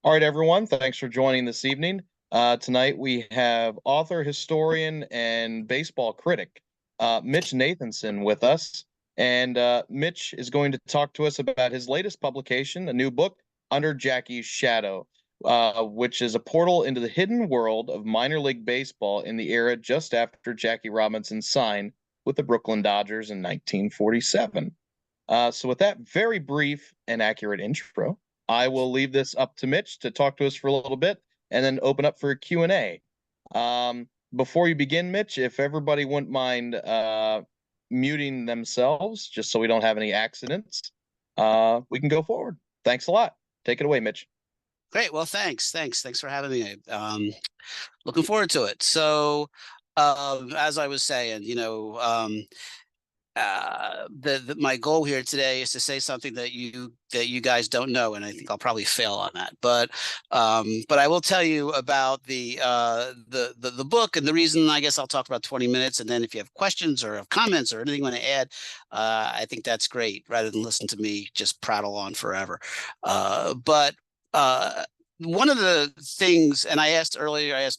All right, everyone. Thanks for joining this evening. Tonight we have author, historian, and baseball critic Mitch Nathanson with us. And Mitch is going to talk to us about his latest publication, a new book, Under Jackie's Shadow, which is a portal into the hidden world of minor league baseball in the era just after Jackie Robinson signed with the Brooklyn Dodgers in 1947. So with that very brief and accurate intro, I will leave this up to Mitch to talk to us for a little bit and then open up for a Q&A. Before you begin, Mitch, if everybody wouldn't mind muting themselves just so we don't have any accidents, we can go forward. Thanks a lot. Take it away, Mitch. Great. Well, thanks for having me. Looking forward to it. So, as I was saying, my goal here today is to say something that you guys don't know, and I think I'll probably fail on that. But I will tell you about the book, and the reason I guess I'll talk about 20 minutes, and then if you have questions or have comments or anything you want to add, I think that's great, rather than listen to me just prattle on forever. But one of the things, and I asked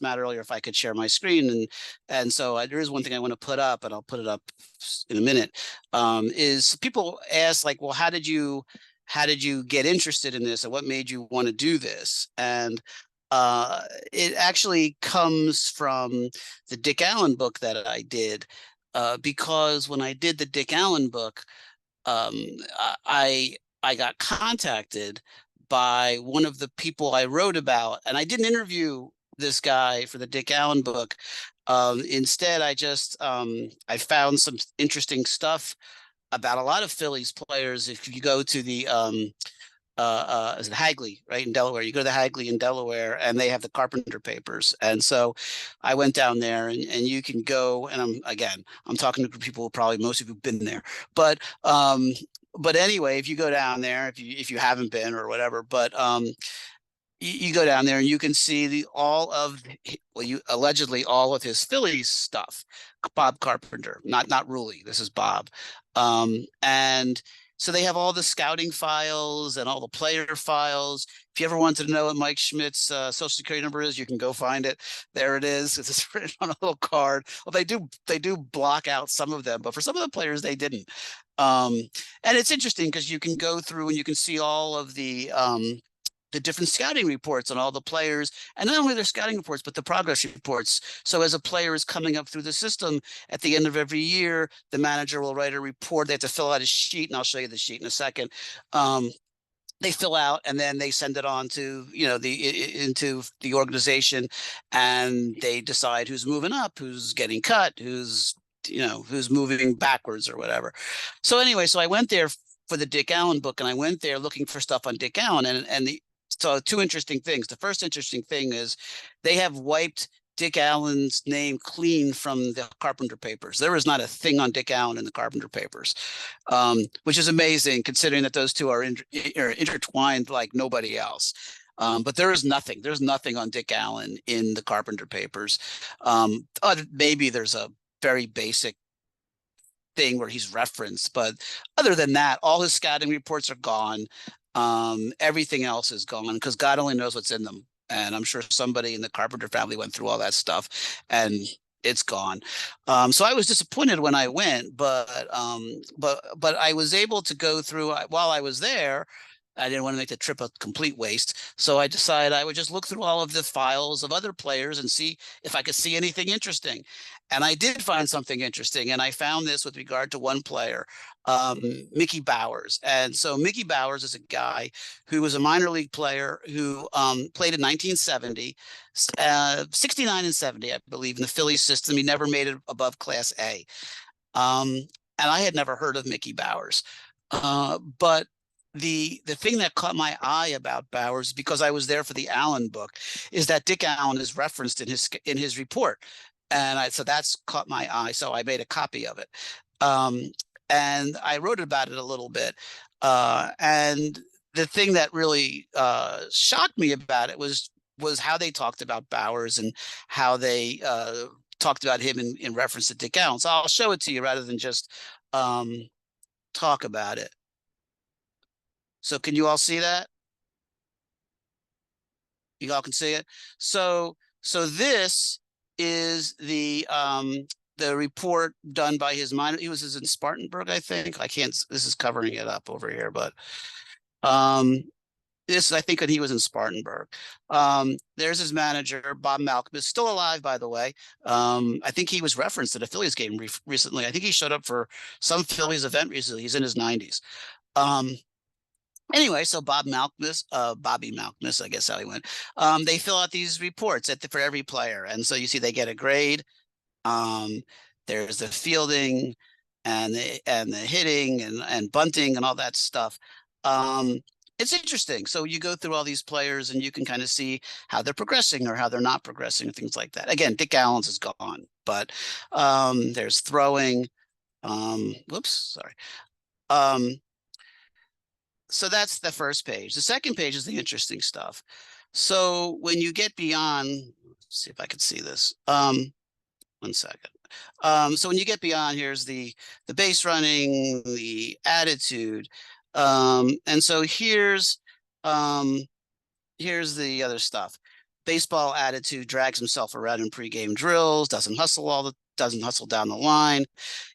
Matt earlier if I could share my screen, and so there is one thing I want to put up, and I'll put it up in a minute. Is people ask, like, well, how did you get interested in this, and what made you want to do this? And it actually comes from the Dick Allen book that I did, because when I did the Dick Allen book, I got contacted by one of the people I wrote about, and I didn't interview this guy for the Dick Allen book. Instead, I found some interesting stuff about a lot of Phillies players. If you go to the is it Hagley, right, in Delaware? You go to the Hagley in Delaware, and they have the Carpenter papers. And so I went down there, and you can go, and I'm talking to people who probably most of you have been there, but anyway, if you go down there, if you haven't been or whatever, but you go down there and you can see allegedly all of his Phillies stuff. Bob Carpenter, not Ruley. This is Bob, and so they have all the scouting files and all the player files. If you ever wanted to know what Mike Schmidt's social security number is, you can go find it. There it is. It's written on a little card. Well, they do block out some of them, but for some of the players, they didn't. And it's interesting because you can go through and you can see all of the different scouting reports on all the players, and not only their scouting reports, but the progress reports. So as a player is coming up through the system, at the end of every year, the manager will write a report. They have to fill out a sheet, and I'll show you the sheet in a second. They fill out, and then they send it on to into the organization, and they decide who's moving up, who's getting cut, who's moving backwards or whatever. So anyway, so I went there for the Dick Allen book, and I went there looking for stuff on Dick Allen, so two interesting things. The first interesting thing is they have wiped Dick Allen's name clean from the Carpenter papers. There is not a thing on Dick Allen in the Carpenter papers, which is amazing considering that those two are intertwined like nobody else. But there is nothing. There's nothing on Dick Allen in the Carpenter papers. Maybe there's a very basic thing where he's referenced, but other than that, all his scouting reports are gone. Everything else is gone because God only knows what's in them. And I'm sure somebody in the Carpenter family went through all that stuff, and it's gone. So I was disappointed when I went, but I was able to go through while I was there. I didn't want to make the trip a complete waste. So I decided I would just look through all of the files of other players and see if I could see anything interesting. And I did find something interesting. And I found this with regard to one player, Mickey Bowers. And so Mickey Bowers is a guy who was a minor league player who played in 1970, 69 and 70, I believe, in the Phillies system. He never made it above Class A. And I had never heard of Mickey Bowers. But the thing that caught my eye about Bowers, because I was there for the Allen book, is that Dick Allen is referenced in his report, and so that's caught my eye. So I made a copy of it, and I wrote about it a little bit. And the thing that really shocked me about it was how they talked about Bowers and how they talked about him in reference to Dick Allen. So I'll show it to you rather than just talk about it. So can you all see that? You all can see it. So this is the report done by his minor. He was in Spartanburg, I think. I can't. This is covering it up over here, but this I think when he was in Spartanburg. There's his manager, Bob Malcolm, is still alive, by the way. I think he was referenced at a Phillies game recently. I think he showed up for some Phillies event recently. He's in his 90s. Anyway, so Bobby Malkmus, I guess how he went. They fill out these reports for every player, and so you see they get a grade. There's the fielding, and the hitting, and bunting, and all that stuff. It's interesting. So you go through all these players, and you can kind of see how they're progressing or how they're not progressing, things like that. Again, Dick Allen's is gone, but there's throwing. Whoops, sorry. So that's the first page. The second page is the interesting stuff. So when you get beyond, let's see if I can see this. 1 second. So when you get beyond, here's the base running, the attitude. And so here's the other stuff. Baseball attitude, drags himself around in pregame drills, doesn't hustle down the line.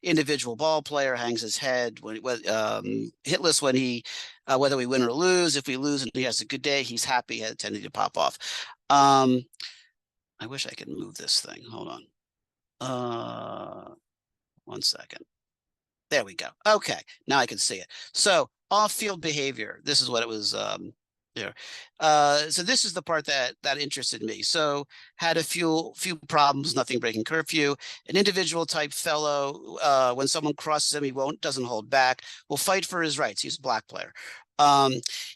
Individual ball player hangs his head when hitless when he whether we win or lose. If we lose and he has a good day, he's happy. He had a tendency to pop off. I wish I could move this thing. Hold on. 1 second. There we go. Okay, now I can see it. So off-field behavior. This is what it was. So this is the part that interested me. So had a few problems, nothing breaking curfew. An individual type fellow, when someone crosses him, he doesn't hold back, will fight for his rights. He's a black player.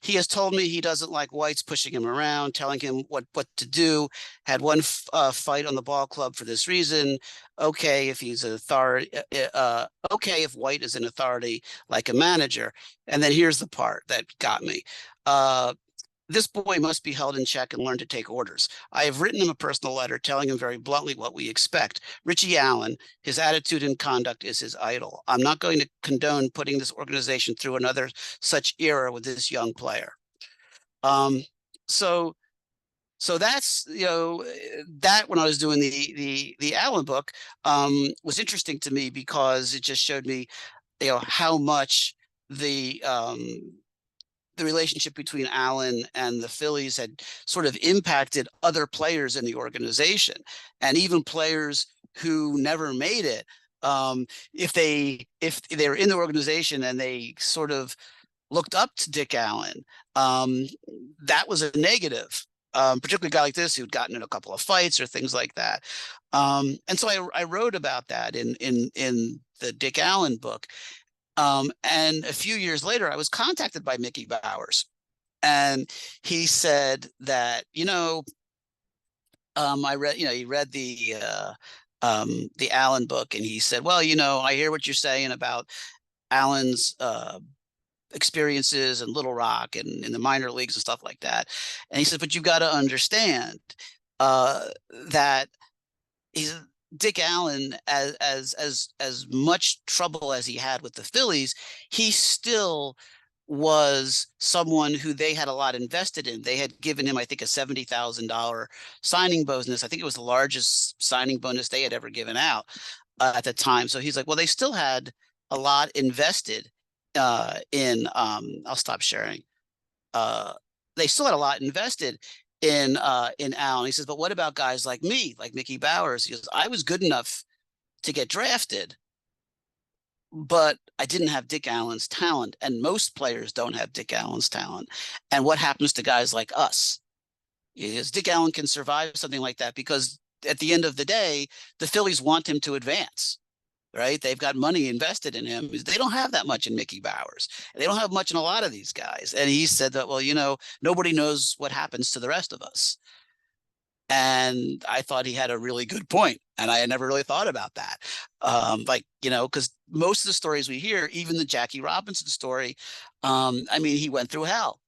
He has told me he doesn't like whites pushing him around, telling him what to do. Had one fight on the ball club for this reason. Okay, if he's an authority, okay, if white is an authority like a manager. And then here's the part that got me. This boy must be held in check and learn to take orders. I have written him a personal letter telling him very bluntly what we expect. Richie Allen, his attitude and conduct is his idol. I'm not going to condone putting this organization through another such era with this young player. So that's, that when I was doing the Allen book was interesting to me because it just showed me, how much the relationship between Allen and the Phillies had sort of impacted other players in the organization, and even players who never made it. If they were in the organization and they sort of looked up to Dick Allen, that was a negative. Particularly a guy like this who'd gotten in a couple of fights or things like that. And so I wrote about that in the Dick Allen book. And a few years later, I was contacted by Mickey Bowers, and he said that, I read, he read the Allen book, and he said, well, I hear what you're saying about Allen's experiences in Little Rock and in the minor leagues and stuff like that. And he said, but you've got to understand that Dick Allen, as much trouble as he had with the Phillies, he still was someone who they had a lot invested in. They had given him, I think, a $70,000 signing bonus. I think it was the largest signing bonus they had ever given out at the time. So he's like, well, they still had a lot invested in. I'll stop sharing. They still had a lot invested in Allen. He says, but what about guys like me, like Mickey Bowers? He goes, I was good enough to get drafted, but I didn't have Dick Allen's talent, and most players don't have Dick Allen's talent. And what happens to guys like us? Is Dick Allen can survive something like that because at the end of the day, the Phillies want him to advance. Right? They've got money invested in him. They don't have that much in Mickey Bowers. They don't have much in a lot of these guys. And he said that, well, nobody knows what happens to the rest of us. And I thought he had a really good point. And I had never really thought about that. Because most of the stories we hear, even the Jackie Robinson story, he went through hell.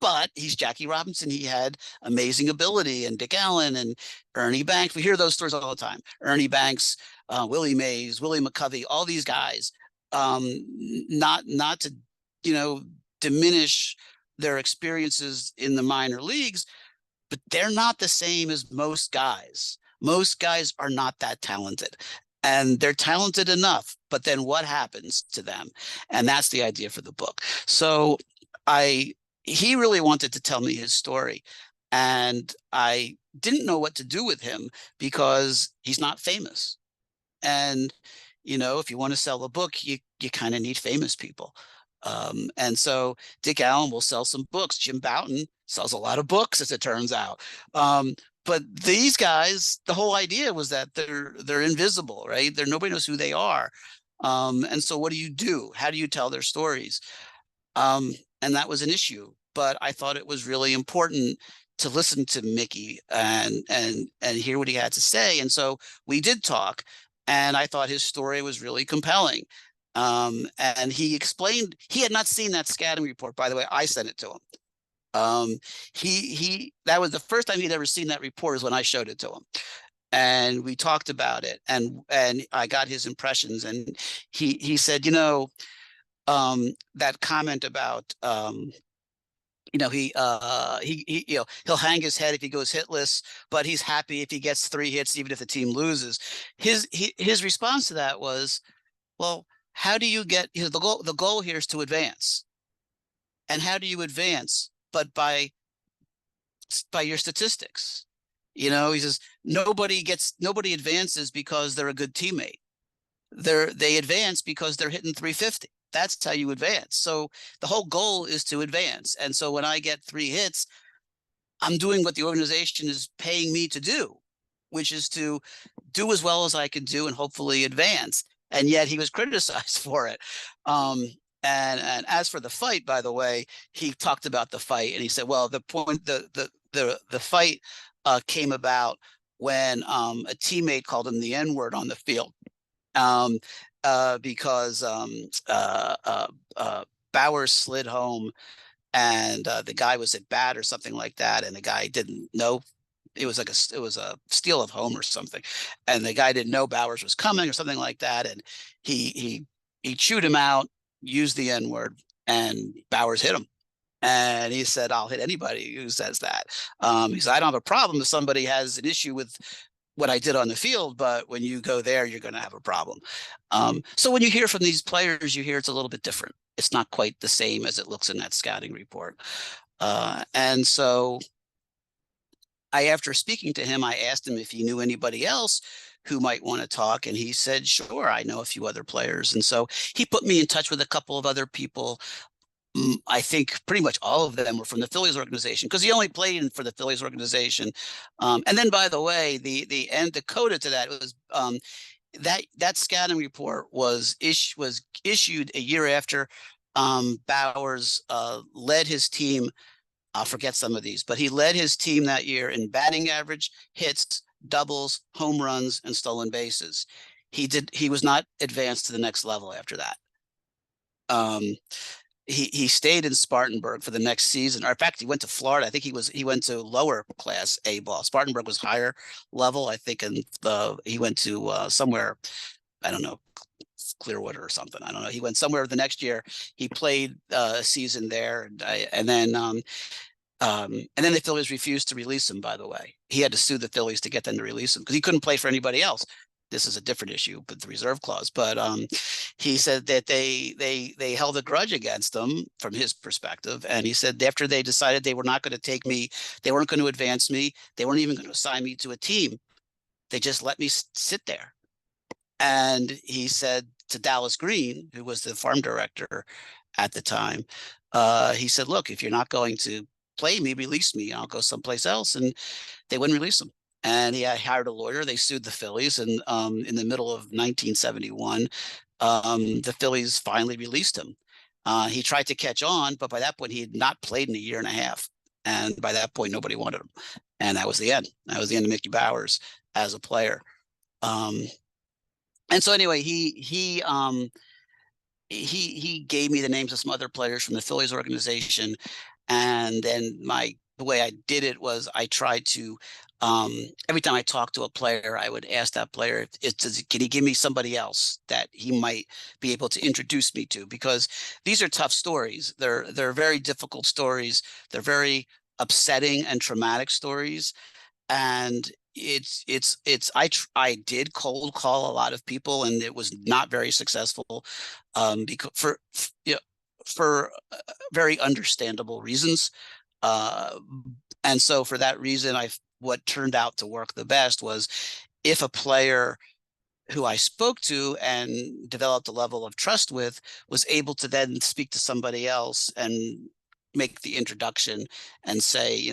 But he's Jackie Robinson. He had amazing ability, and Dick Allen and Ernie Banks. We hear those stories all the time. Ernie Banks, Willie Mays, Willie McCovey, all these guys. Not to diminish their experiences in the minor leagues, but they're not the same as most guys. Most guys are not that talented, and they're talented enough, but then what happens to them? And that's the idea for the book. So I he really wanted to tell me his story, and I didn't know what to do with him because he's not famous. And if you want to sell a book, you kind of need famous people. And so Dick Allen will sell some books. Jim Bouton sells a lot of books, as it turns out. But these guys, the whole idea was that they're invisible, right? Nobody knows who they are. And so what do you do? How do you tell their stories? And that was an issue. But I thought it was really important to listen to Mickey and hear what he had to say. And so we did talk, and I thought his story was really compelling. And he explained he had not seen that scouting report. By the way, I sent it to him. He that was the first time he'd ever seen that report, is when I showed it to him, and we talked about it, and I got his impressions, and he said, that comment about he'll hang his head if he goes hitless, but he's happy if he gets 3 hits, even if the team loses. His response to that was, well, how do you get the goal here is to advance, and how do you advance but by your statistics? He says nobody advances because they're a good teammate. They advance because they're hitting 350. That's how you advance. So the whole goal is to advance. And so when I get 3 hits, I'm doing what the organization is paying me to do, which is to do as well as I can do and hopefully advance. And yet he was criticized for it. And as for the fight, by the way, he talked about the fight, and he said, well, the fight came about when a teammate called him the N-word on the field. Because Bowers slid home, and the guy was at bat or something like that, and the guy didn't know. It was a steal of home or something, and the guy didn't know Bowers was coming or something like that, and he chewed him out, used the N-word, and Bowers hit him. And he said, I'll hit anybody who says that. He said, I don't have a problem if somebody has an issue with what I did on the field, but when you go there, you're going to have a problem. So when you hear from these players, you hear it's a little bit different. It's not quite the same as it looks in that scouting report. And so after speaking to him, I asked him if he knew anybody else who might want to talk. And he said, sure, I know a few other players. And so he put me in touch with a couple of other people. I think pretty much all of them were from the Phillies organization, because he only played for the Phillies organization. And then, by the way, the end coda to that was that scouting report was issued a year after Bowers led his team. I'll forget some of these, but he led his team that year in batting average, hits, doubles, home runs, and stolen bases. He was not advanced to the next level after that. He stayed in Spartanburg for the next season. Or in fact, he went to Florida. I think he went to lower class A ball. Spartanburg was higher level, I think, and he went to somewhere, I don't know, Clearwater or something. I don't know. He went somewhere the next year. He played a season there, and then the Phillies refused to release him. By the way, he had to sue the Phillies to get them to release him because he couldn't play for anybody else. This is a different issue, but the reserve clause. But he said that they held a grudge against him from his perspective, and he said after they decided they were not going to take me, they weren't going to advance me, they weren't even going to assign me to a team, they just let me sit there. And he said to Dallas Green, who was the farm director at the time, he said, "Look, if you're not going to play me, release me, and I'll go someplace else." And they wouldn't release him. And he hired a lawyer. They sued the Phillies, and in the middle of 1971, the Phillies finally released him. He tried to catch on, but by that point, he had not played in a year and a half. And by that point, nobody wanted him. And that was the end. That was the end of Mickey Bowers as a player. And so anyway, he gave me the names of some other players from the Phillies organization. And then the way I did it was I tried to, every time I talked to a player, I would ask that player, can he give me somebody else that he might be able to introduce me to? Because these are tough stories. They're very difficult stories. They're very upsetting and traumatic stories. And I did cold call a lot of people, and it was not very successful, because you know, for very understandable reasons. Uh, and so for that reason, what turned out to work the best was if a player who I spoke to and developed a level of trust with was able to then speak to somebody else and make the introduction and say,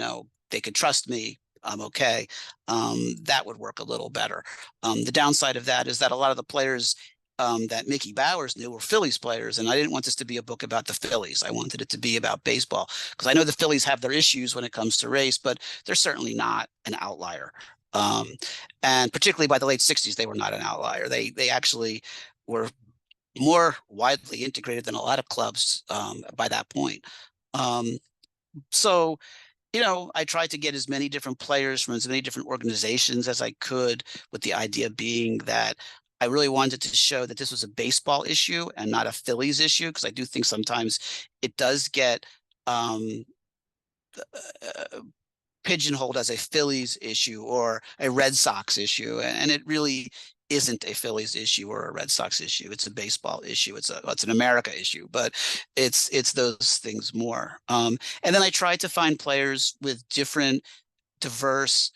they could trust me, I'm okay. That would work a little better. The downside of that is that a lot of the players that Mickey Bowers knew were Phillies players, and I didn't want this to be a book about the Phillies. I wanted it to be about baseball, because I know the Phillies have their issues when it comes to race, but they're certainly not an outlier. Um, and particularly by the late 60s, they were not an outlier. They actually were more widely integrated than a lot of clubs by that point. Um, so I tried to get as many different players from as many different organizations as I could, with the idea being that I really wanted to show that this was a baseball issue and not a Phillies issue, because I do think sometimes it does get uh, pigeonholed as a Phillies issue or a Red Sox issue, and it really isn't a Phillies issue or a Red Sox issue. It's a baseball issue. It's an America issue, but it's those things more. And then I tried to find players with different, diverse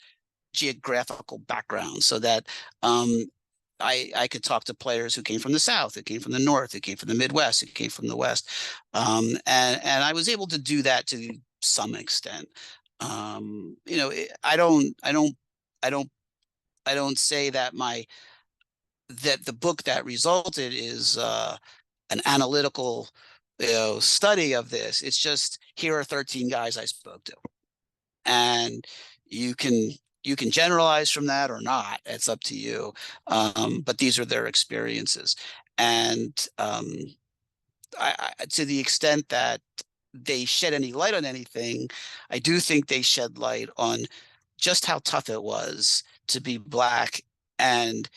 geographical backgrounds, so that I could talk to players who came from the South, who came from the North, who came from the Midwest, who came from the West, and I was able to do that to some extent. I don't say that the book that resulted is an analytical study of this. It's just, here are 13 guys I spoke to, and you can generalize from that or not. It's up to you. But these are their experiences, and to the extent that they shed any light on anything, I do think they shed light on just how tough it was to be Black and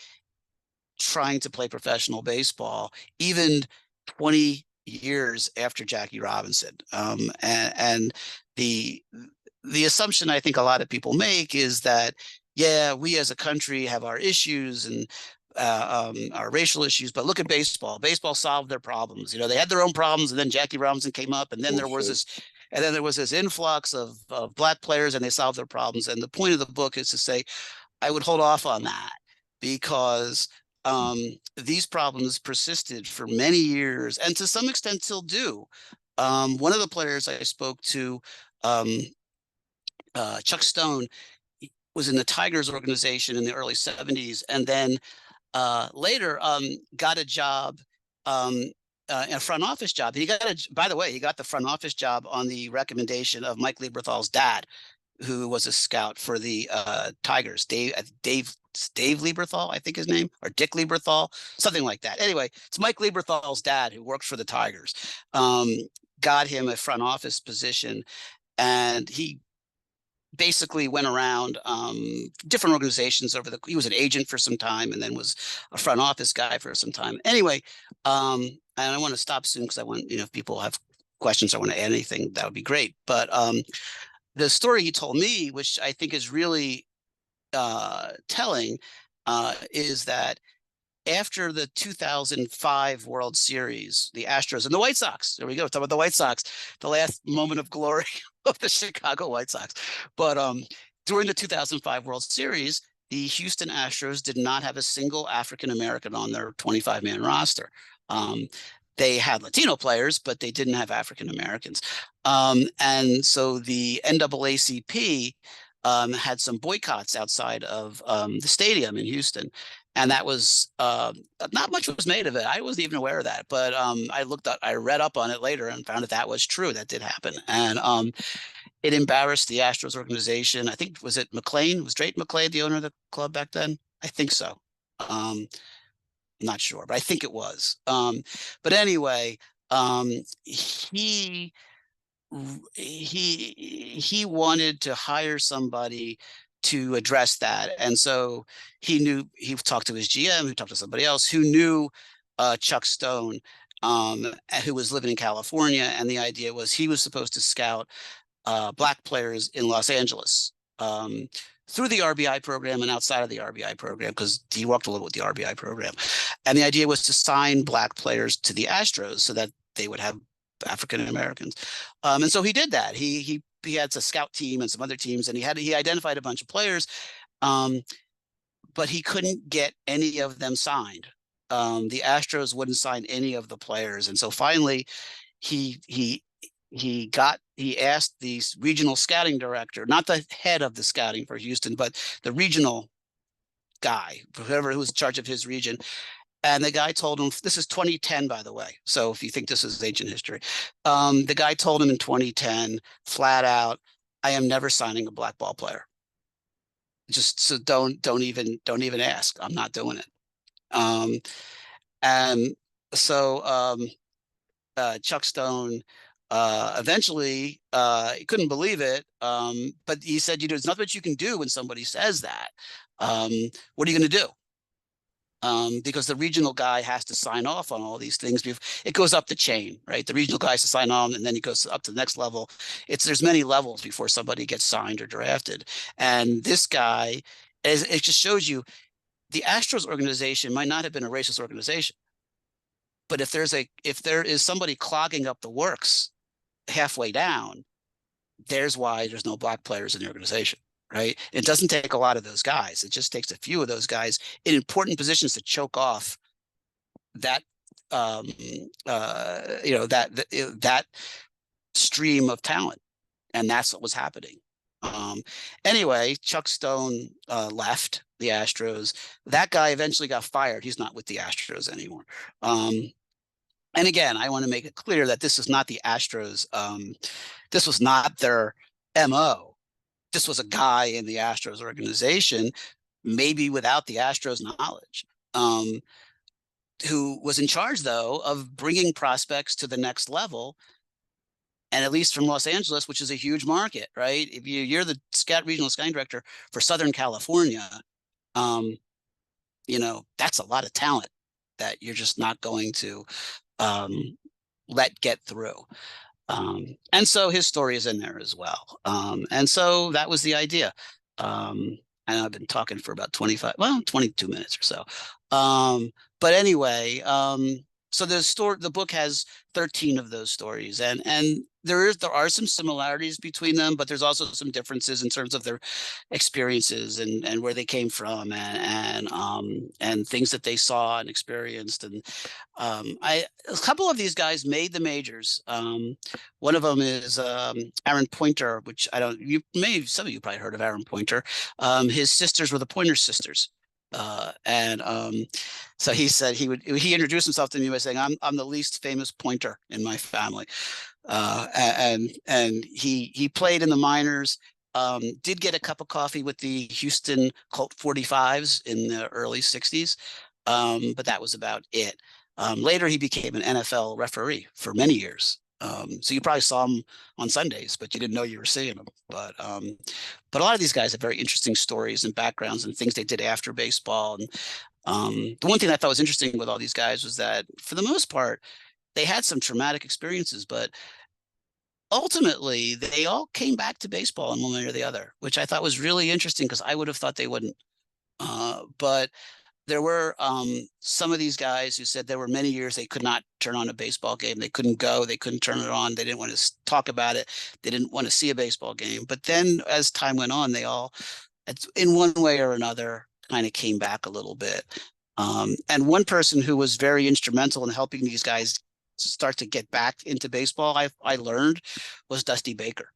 trying to play professional baseball, even 20 years after Jackie Robinson. And the assumption I think a lot of people make is that, yeah, we as a country have our issues and our racial issues, but look at baseball. Baseball solved their problems. They had their own problems, and then Jackie Robinson came up, and then there was this influx of Black players, and they solved their problems. And the point of the book is to say, I would hold off on that, because these problems persisted for many years, and to some extent still do. One of the players I spoke to, Chuck Stone, was in the Tigers organization in the early 70s, and then later got a job, a front office job. By the way, he got the front office job on the recommendation of Mike Lieberthal's dad, who was a scout for the Tigers. Dave Lieberthal, I think his name, or Dick Lieberthal, something like that. Anyway, it's Mike Lieberthal's dad, who worked for the Tigers, got him a front office position, and he basically went around different organizations he was an agent for some time, and then was a front office guy for some time. Anyway, and I want to stop soon, because I want, if people have questions or want to add anything, that would be great. But the story he told me, which I think is really telling, is that after the 2005 World Series, the Astros and the White Sox, there we go, talk about the White Sox, the last moment of glory of the Chicago White Sox. But during the 2005 World Series, the Houston Astros did not have a single African American on their 25-man roster. They had Latino players, but they didn't have African Americans. And so the NAACP had some boycotts outside of the stadium in Houston. And that was not much was made of it. I wasn't even aware of that, but I read up on it later and found that was true. That did happen. And it embarrassed the Astros organization. I think, was it McLean? Was Drayton McLean the owner of the club back then? I think so. I'm not sure, but I think it was. But anyway, he wanted to hire somebody to address that, and so he talked to his GM, who talked to somebody else who knew Chuck Stone, who was living in California, and the idea was he was supposed to scout black players in Los Angeles through the RBI program and outside of the RBI program, because he worked a little with the RBI program. And the idea was to sign black players to the Astros so that they would have African Americans. And so he did that. He had a scout team and some other teams, and he identified a bunch of players, but he couldn't get any of them signed. The Astros wouldn't sign any of the players, and so finally he asked the regional scouting director, not the head of the scouting for Houston, but the regional guy, whoever who was in charge of his region. And the guy told him, this is 2010, by the way. So if you think this is ancient history, the guy told him in 2010, flat out, I am never signing a black ball player. Just so don't even ask. I'm not doing it. And so Chuck Stone eventually he couldn't believe it, but he said, there's nothing that you can do when somebody says that. What are you going to do? Because the regional guy has to sign off on all these things. It goes up the chain, right? The regional guy has to sign on, and then he goes up to the next level. There's many levels before somebody gets signed or drafted. And this guy, it just shows you the Astros organization might not have been a racist organization, but if there is somebody clogging up the works halfway down, there's why there's no black players in the organization. Right? It doesn't take a lot of those guys. It just takes a few of those guys in important positions to choke off that, that stream of talent. And that's what was happening. Anyway, Chuck Stone left the Astros. That guy eventually got fired. He's not with the Astros anymore. And again, I want to make it clear that this is not the Astros. This was not their MO. This was a guy in the Astros organization, maybe without the Astros knowledge, who was in charge, though, of bringing prospects to the next level. And at least from Los Angeles, which is a huge market, right? If you're the regional scouting director for Southern California, that's a lot of talent that you're just not going to let get through. And so his story is in there as well. And so that was the idea. And I've been talking for about 22 minutes or so. But anyway, so the book has 13 of those stories, and there are some similarities between them, but there's also some differences in terms of their experiences and where they came from, and things that they saw and experienced. And a couple of these guys made the majors. One of them is Aaron Pointer, which some of you probably heard of Aaron Pointer. His sisters were the Pointer sisters. So he said he introduced himself to me by saying, I'm the least famous pointer in my family. And he played in the minors, did get a cup of coffee with the Houston Colt 45s in the early 60s. But that was about it. Later, he became an NFL referee for many years. So you probably saw him on Sundays, but you didn't know you were seeing him. But a lot of these guys have very interesting stories and backgrounds and things they did after baseball. And the one thing I thought was interesting with all these guys was that, for the most part, they had some traumatic experiences, but ultimately they all came back to baseball in one way or the other, which I thought was really interesting, because I would have thought they wouldn't. But there were some of these guys who said there were many years they could not turn on a baseball game. They couldn't go. They couldn't turn it on. They didn't want to talk about it. They didn't want to see a baseball game. But then as time went on, they all, in one way or another, kind of came back a little bit. And one person who was very instrumental in helping these guys start to get back into baseball, I learned, was Dusty Baker.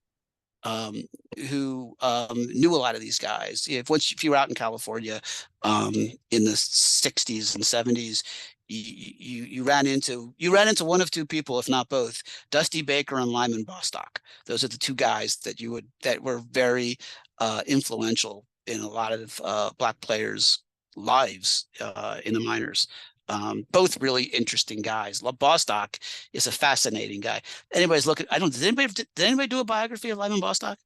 Who knew a lot of these guys. If you were out in California in the 60s and 70s, you ran into one of two people, if not both, Dusty Baker and Lyman Bostock. Those are the two guys that were very influential in a lot of black players' lives in the minors. Both really interesting guys. Bostock is a fascinating guy. Anybody's looking. Did anybody do a biography of Lyman Bostock?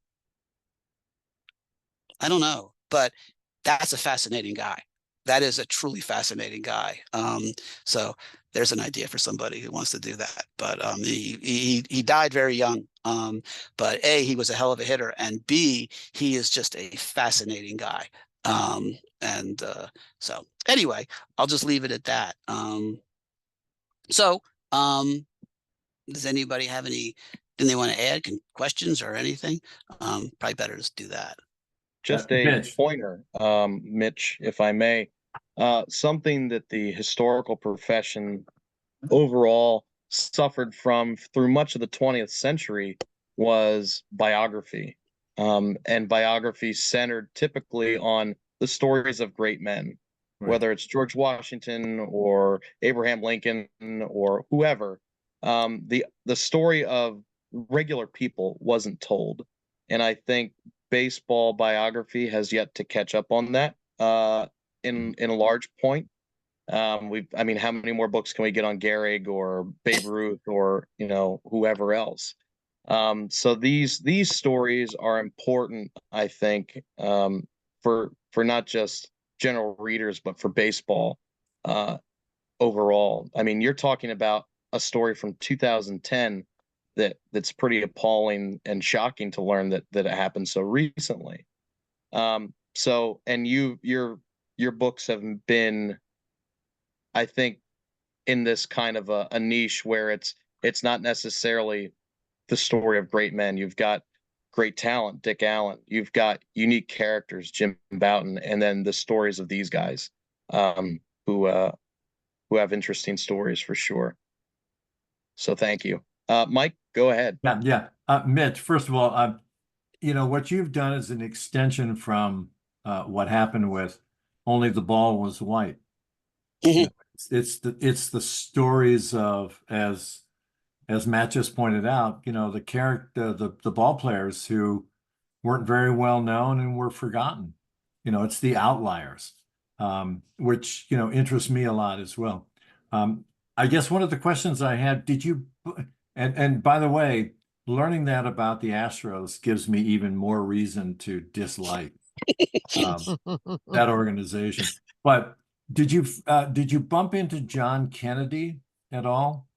I don't know, but that's a fascinating guy. That is a truly fascinating guy. So there's an idea for somebody who wants to do that. But he died very young. But A, he was a hell of a hitter, and B, he is just a fascinating guy. And so anyway, I'll just leave it at that. So does anybody have anything they want to add, questions or anything? Probably better to do that. Just a Mitch. pointer, Mitch, if I may. Something that the historical profession overall suffered from through much of the 20th century was biography. And biography centered typically on the stories of great men, Right. whether it's George Washington or Abraham Lincoln or whoever. The story of regular people wasn't told. And I think baseball biography has yet to catch up on that in a large point. I mean, how many more books can we get on Gehrig or Babe Ruth or whoever else? So these stories are important, I think, for not just general readers, but for baseball overall. I mean, you're talking about a story from 2010 that's pretty appalling and shocking to learn that it happened so recently. So, and your books have been, I think, in this kind of a niche where it's not necessarily the story of great men. You've got great talent, Dick Allen. You've got unique characters, Jim Bouton, and then the stories of these guys who have interesting stories for sure. So thank you. Mike, go ahead. Yeah. Mitch, first of all, what you've done is an extension from what happened with Only the Ball Was White. Mhm. It's the stories of, as Matt just pointed out, the character, the ball players who weren't very well known and were forgotten. It's the outliers, which interests me a lot as well. I guess one of the questions I had, and by the way, learning that about the Astros gives me even more reason to dislike that organization. But did you bump into John Kennedy at all?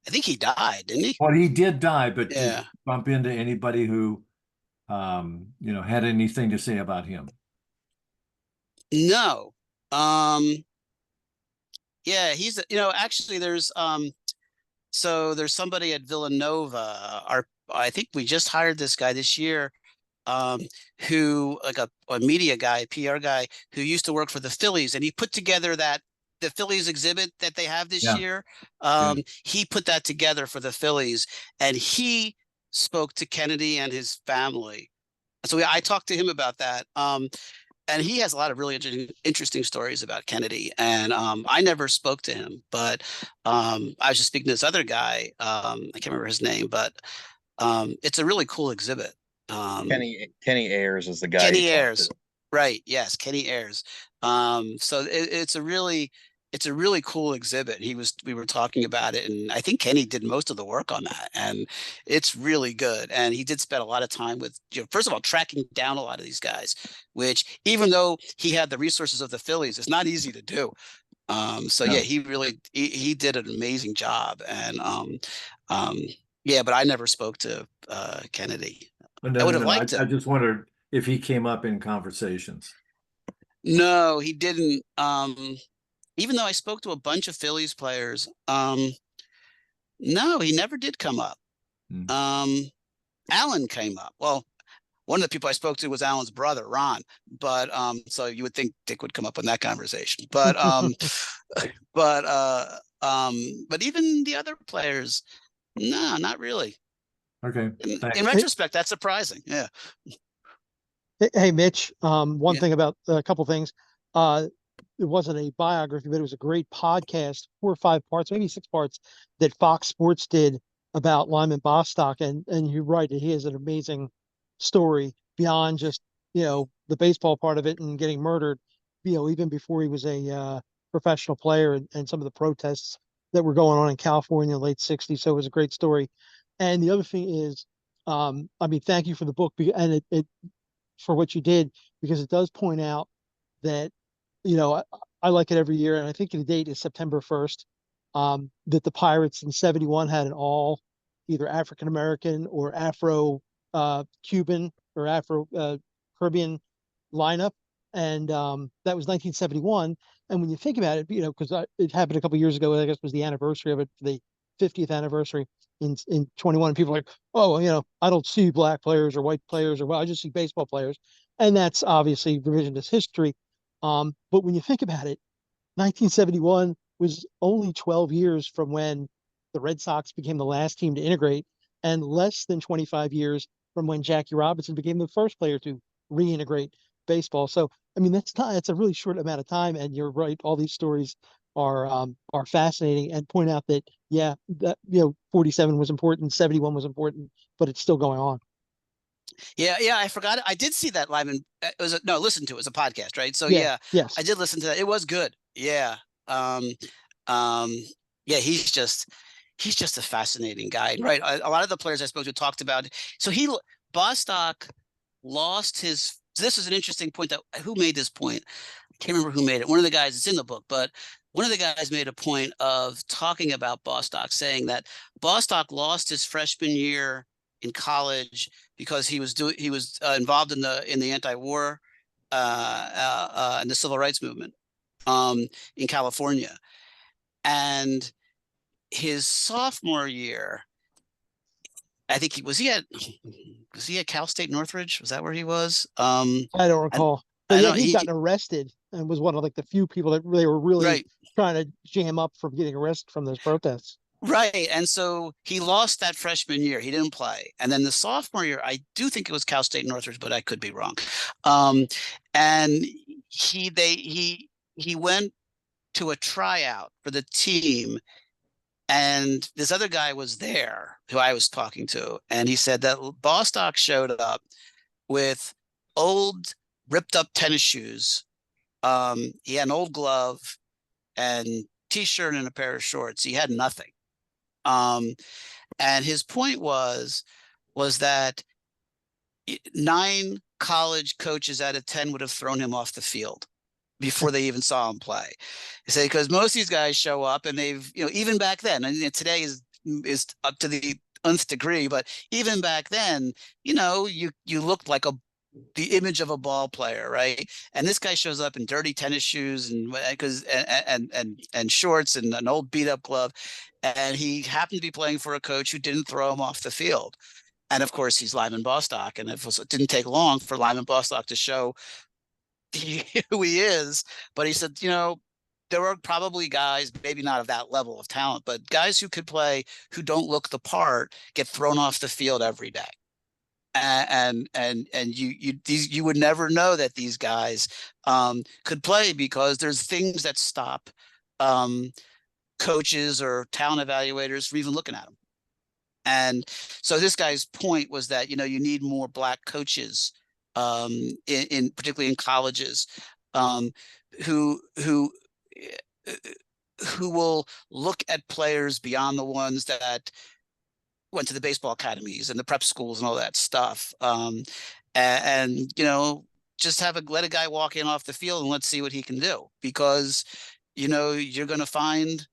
I think he died, didn't he? Well, he did die, but did Yeah. you bump into anybody who had anything to say about him? No. Yeah, he's actually there's somebody at Villanova. I think we just hired this guy this year, who, like a media guy, a PR guy, who used to work for the Phillies, and he put together the Phillies exhibit that they have this year. He put that together for the Phillies, and he spoke to Kennedy and his family. So I talked to him about that. And he has a lot of really interesting stories about Kennedy. And I never spoke to him, but I was just speaking to this other guy. I can't remember his name, but it's a really cool exhibit. Kenny Ayers is the guy. Kenny Ayers, right? Yes, Kenny Ayers. So it's a really cool exhibit. We were talking about it, and I think Kenny did most of the work on that, and it's really good. And he did spend a lot of time with, first of all, tracking down a lot of these guys, which, even though he had the resources of the Phillies, it's not easy to do. So yeah, he really he did an amazing job, and yeah, but I never spoke to Kennedy. I would have liked I him. just wondered if he came up in conversations. No, he didn't. Even though I spoke to a bunch of Phillies players, no, he never did come up. Allen came up. Well, one of the people I spoke to was Allen's brother, Ron. But so you would think Dick would come up in that conversation. But but even the other players, no, not really. Okay. In retrospect, that's surprising. Yeah. Hey, Mitch, one thing about a couple things. It wasn't a biography, but it was a great podcast, 4 or 5 parts, maybe 6 parts, that Fox Sports did about Lyman Bostock. And you're right, he has an amazing story beyond just, the baseball part of it and getting murdered, even before he was a professional player, and some of the protests that were going on in California in the late 60s. So it was a great story. And the other thing is, thank you for the book, and it for what you did, because it does point out that, I like it every year, and I think the date is September 1st. that the Pirates in 71 had an all either African American or Afro Cuban or Afro Caribbean lineup. And that was 1971. And when you think about it, because it happened a couple years ago, I guess was the anniversary of it, the 50th anniversary in 21. People are like, oh, I don't see black players or white players, or well, I just see baseball players. And that's obviously revisionist history. But when you think about it, 1971 was only 12 years from when the Red Sox became the last team to integrate, and less than 25 years from when Jackie Robinson became the first player to reintegrate baseball. So, I mean, that's a really short amount of time. And you're right, all these stories are fascinating, and point out that, yeah, that 47 was important, 71 was important, but it's still going on. Yeah, I forgot. I did see that live, and it was listen to it. It was a podcast, right? So Yeah, yeah, yes. I did listen to that. It was good. Yeah. Um, um, yeah, he's just a fascinating guy, right? A lot of the players I spoke to talked about. So Bostock lost his. This is an interesting point. That who made this point? I can't remember who made it. One of the guys, it's in the book, but one of the guys made a point of talking about Bostock, saying that Bostock lost his freshman year in college because he was involved in the anti-war and the civil rights movement in California. And his sophomore year, I think was he at Cal State Northridge? Was that where he was? I don't recall. But I yeah, know he'd gotten arrested and was one of like the few people that they were really right. trying to jam up from getting arrested from those protests. Right. And so he lost that freshman year. He didn't play. And then the sophomore year, I do think it was Cal State Northridge, but I could be wrong. And he went to a tryout for the team. And this other guy was there who I was talking to. And he said that Bostock showed up with old ripped up tennis shoes. He had an old glove and t-shirt and a pair of shorts. He had nothing. And his point was that 9 college coaches out of 10 would have thrown him off the field before they even saw him play. He said, because most of these guys show up and they've, even back then, and today is up to the nth degree, but even back then, you looked like the image of a ball player, right? And this guy shows up in dirty tennis shoes and shorts and an old beat up glove, and he happened to be playing for a coach who didn't throw him off the field. And of course, he's Lyman Bostock, and it didn't take long for Lyman Bostock to show who he is. But he said, there are probably guys, maybe not of that level of talent, but guys who could play who don't look the part get thrown off the field every day. And you would never know that these guys could play because there's things that stop coaches or talent evaluators from even looking at them. And so this guy's point was that you need more black coaches in particularly in colleges who will look at players beyond the ones that went to the baseball academies and the prep schools and all that stuff. And just let a guy walk in off the field and let's see what he can do, because, you're going to find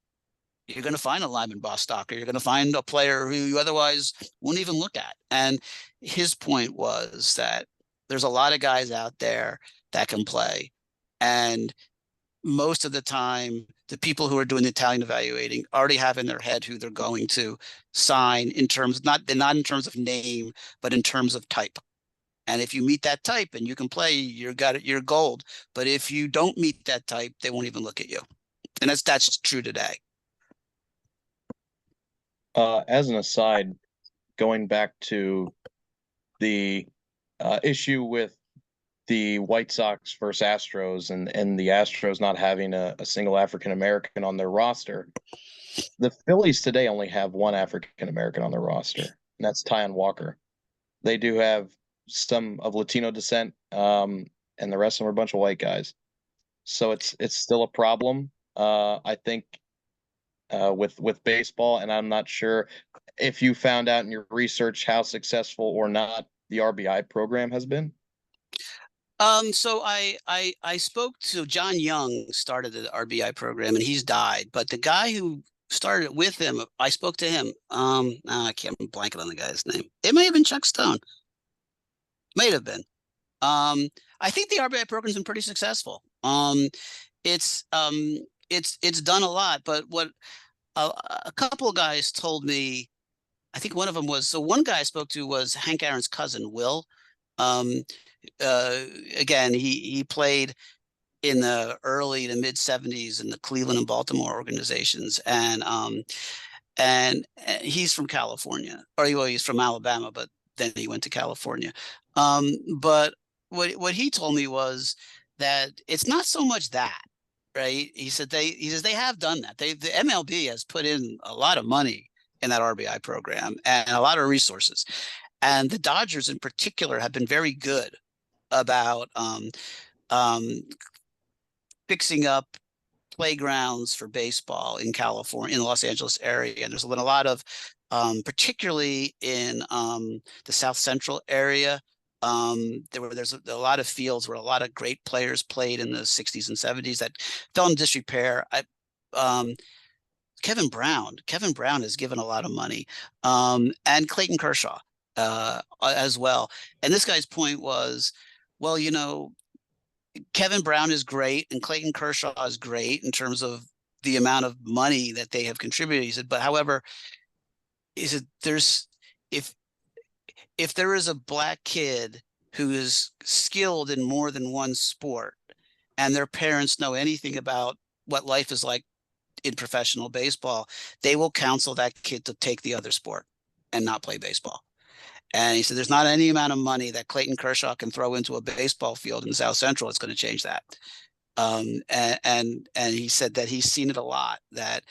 a Lyman Bostock, or you're going to find a player who you otherwise wouldn't even look at. And his point was that there's a lot of guys out there that can play. And most of the time, the people who are doing the talent evaluating already have in their head who they're going to sign in terms, not in terms of name, but in terms of type. And if you meet that type and you can play, you're gold. But if you don't meet that type, they won't even look at you. And that's true today. As an aside, going back to the issue with the White Sox versus Astros and the Astros not having a single African American on their roster, the Phillies today only have one African American on their roster, and that's Tyon Walker. They do have some of Latino descent, and the rest of them are a bunch of white guys. So it's still a problem, I think, with baseball, and I'm not sure if you found out in your research how successful or not the RBI program has been. So I spoke to John Young, started the RBI program, and he's died. But the guy who started it with him. I spoke to him. I can't blanket on the guy's name. It may have been Chuck Stone. May have been. I think the RBI program's been pretty successful. It's done a lot, but what a couple of guys told me, I think one of them was, so one guy I spoke to was Hank Aaron's cousin, Will. Um, Again, he played in the early to mid 70s in the Cleveland and Baltimore organizations, and he's from California, or well, he's from Alabama, but then he went to California. But what he told me was that it's not so much that, right? He says they have done that. The MLB has put in a lot of money in that RBI program and a lot of resources, and the Dodgers in particular have been very good about fixing up playgrounds for baseball in California, in the Los Angeles area. And there's been a lot of, particularly in the South Central area, there's a lot of fields where a lot of great players played in the 60s and 70s that fell in disrepair. Kevin Brown has given a lot of money, and Clayton Kershaw as well. And this guy's point was, well, Kevin Brown is great and Clayton Kershaw is great in terms of the amount of money that they have contributed. He said, but however, if there is a black kid who is skilled in more than one sport and their parents know anything about what life is like in professional baseball, they will counsel that kid to take the other sport and not play baseball. And he said, there's not any amount of money that Clayton Kershaw can throw into a baseball field in South Central that's going to change that. And he said that he's seen it a lot. That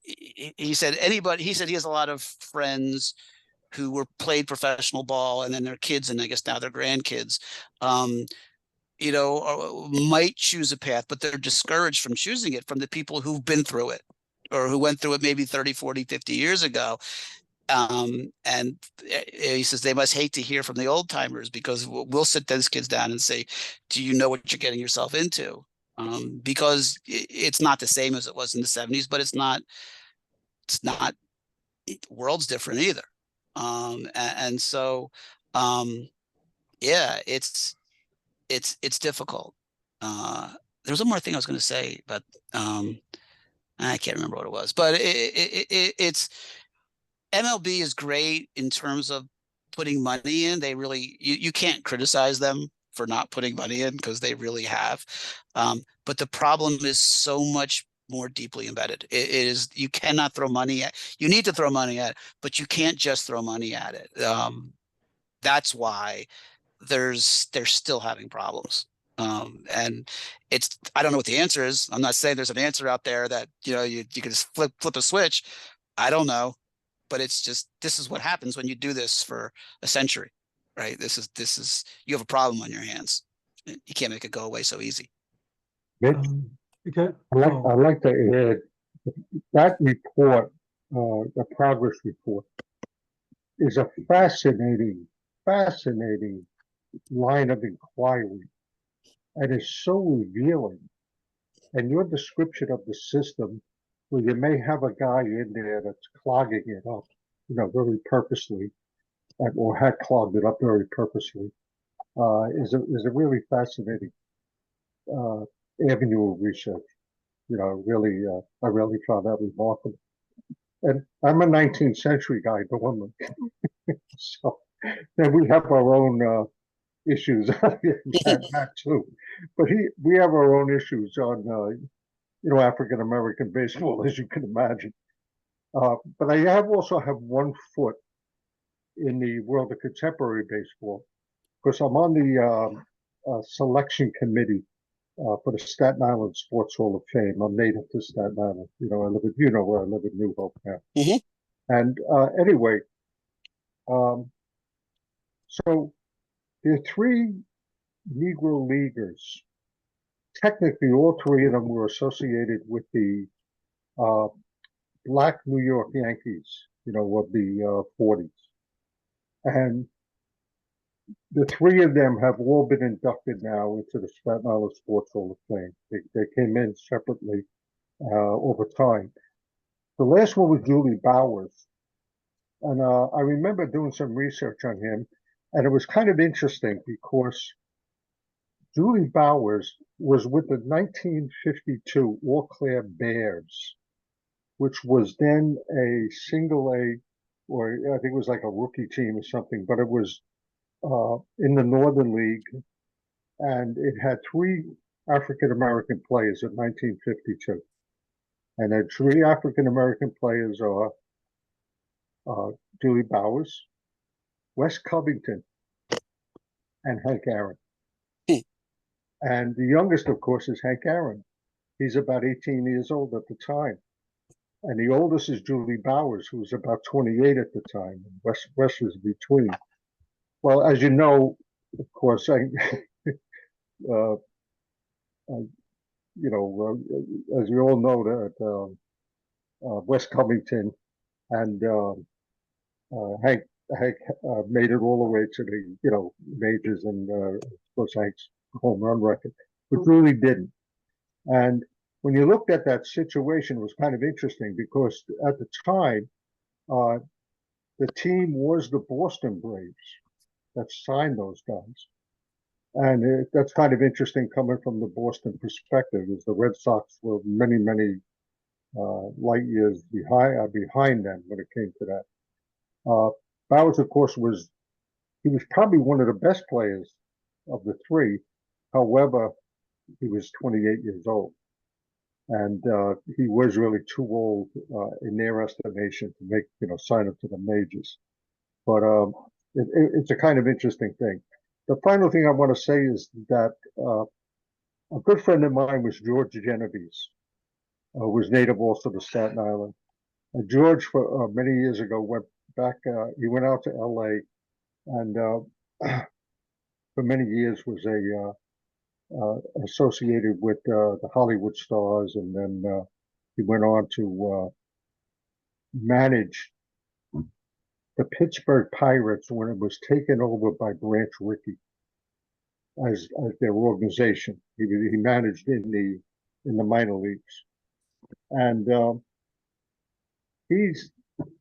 he said he has a lot of friends who played professional ball, and then their kids, and I guess now their grandkids, might choose a path, but they're discouraged from choosing it from the people who've been through it, or who went through it maybe 30, 40, 50 years ago. And he says they must hate to hear from the old timers, because we'll sit those kids down and say, do you know what you're getting yourself into? Because it's not the same as it was in the 70s, but it's not, the world's different either. And so, yeah, it's difficult. There was one more thing I was going to say, but I can't remember what it was, but it's, MLB is great in terms of putting money in. They really, you can't criticize them for not putting money in, because they really have. But the problem is so much more deeply embedded. It is, you cannot throw money at, you need to throw money at, but you can't just throw money at it. That's why they're still having problems. And I don't know what the answer is. I'm not saying there's an answer out there that, you can just flip a switch. I don't know. But it's just, this is what happens when you do this for a century, right? This is you have a problem on your hands. You can't make it go away so easy. Okay. I'd like to add that report, the progress report, is a fascinating line of inquiry, and is so revealing. And your description of the system, where you may have a guy in there that's clogging it up, very purposely, or had clogged it up very purposely, is a really fascinating avenue of research. Really, I really found that remarkable. And I'm a 19th century guy normally, so then we have our own issues that too. But we have our own issues on African American baseball, as you can imagine. But I also have one foot in the world of contemporary baseball, because I'm on the selection committee for the Staten Island Sports Hall of Fame. I'm native to Staten Island. I live where I live in New Hope now. Mm-hmm. And anyway, so there are three Negro leaguers. Technically, all three of them were associated with the Black New York Yankees, of the 40s. And the three of them have all been inducted now into the Staten Island Sports Hall of Fame. They came in separately, over time. The last one was Julie Bowers. And I remember doing some research on him, and it was kind of interesting because Julie Bowers was with the 1952 Eau Claire Bears, which was then a single A, or I think it was like a rookie team or something, but it was in the Northern League, and it had three African American players in 1952. And the three African American players are Julie Bowers, Wes Covington, and Hank Aaron. And the youngest, of course, is Hank Aaron. He's about 18 years old at the time. And the oldest is Julie Bowers, who was about 28 at the time. And Wes was between. Well, as you know, of course, uh, as you all know, that Wes Covington and Hank made it all the way to the majors, and of course Hank's home run record, but really didn't. And when you looked at that situation, it was kind of interesting because at the time, the team was the Boston Braves that signed those guys. And that's kind of interesting coming from the Boston perspective, as the Red Sox were many, many light years behind them when it came to that. Bowers, of course, was probably one of the best players of the three. However, he was 28 years old, and he was really too old in their estimation to make sign up to the majors. But it's a kind of interesting thing. The final thing I want to say is that a good friend of mine was George Genovese, who was native also to Staten Island. George, for many years ago, went back. He went out to L.A. and for many years was associated with the Hollywood stars, and then he went on to manage the Pittsburgh Pirates when it was taken over by Branch Rickey as their organization. He managed in the minor leagues, and he's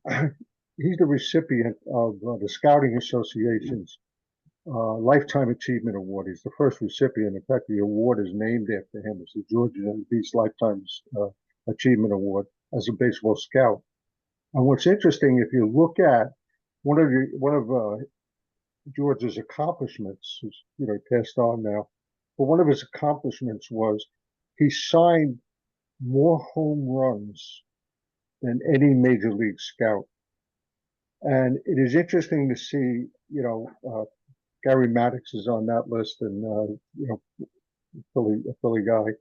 the recipient of the Scouting Association's Lifetime Achievement Award. He's the first recipient. In fact, the award is named after him. It's the George Genovese Lifetime Achievement Award as a baseball scout. And what's interesting, if you look at one of George's accomplishments, he passed on now, but one of his accomplishments was he signed more home runs than any major league scout. And it is interesting to see, Gary Maddox is on that list, and a Philly guy,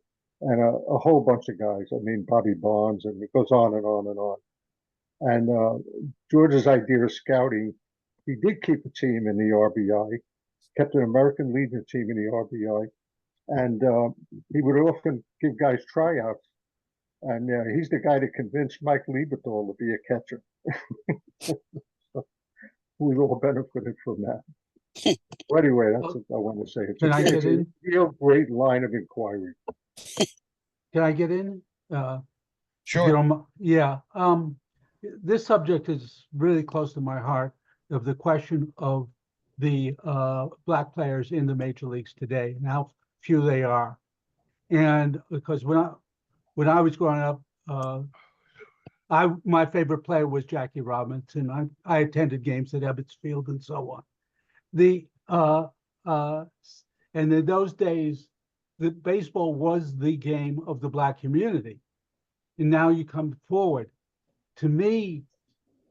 and a whole bunch of guys. I mean, Bobby Bonds, and it goes on and on and on. And George's idea of scouting, he did keep a team in the RBI, kept an American Legion team in the RBI, and he would often give guys tryouts. And he's the guy that convinced Mike Lieberthal to be a catcher. We all benefited from that. Well, anyway, that's what I want to say. It's a real great line of inquiry. Can I get in? Sure. Yeah. This subject is really close to my heart, of the question of the black players in the major leagues today and how few they are. And because when I was growing up, my favorite player was Jackie Robinson. I attended games at Ebbets Field and so on. And in those days, the baseball was the game of the black community. And now you come forward. To me,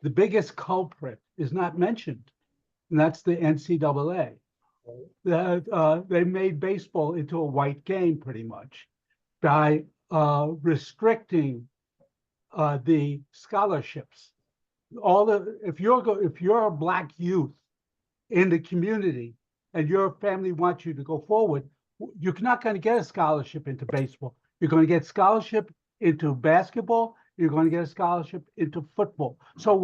the biggest culprit is not mentioned, and that's the NCAA. They made baseball into a white game pretty much by restricting the scholarships. If you're a black youth in the community and your family wants you to go forward, you're not going to get a scholarship into baseball. You're going to get scholarship into basketball. You're going to get a scholarship into football. So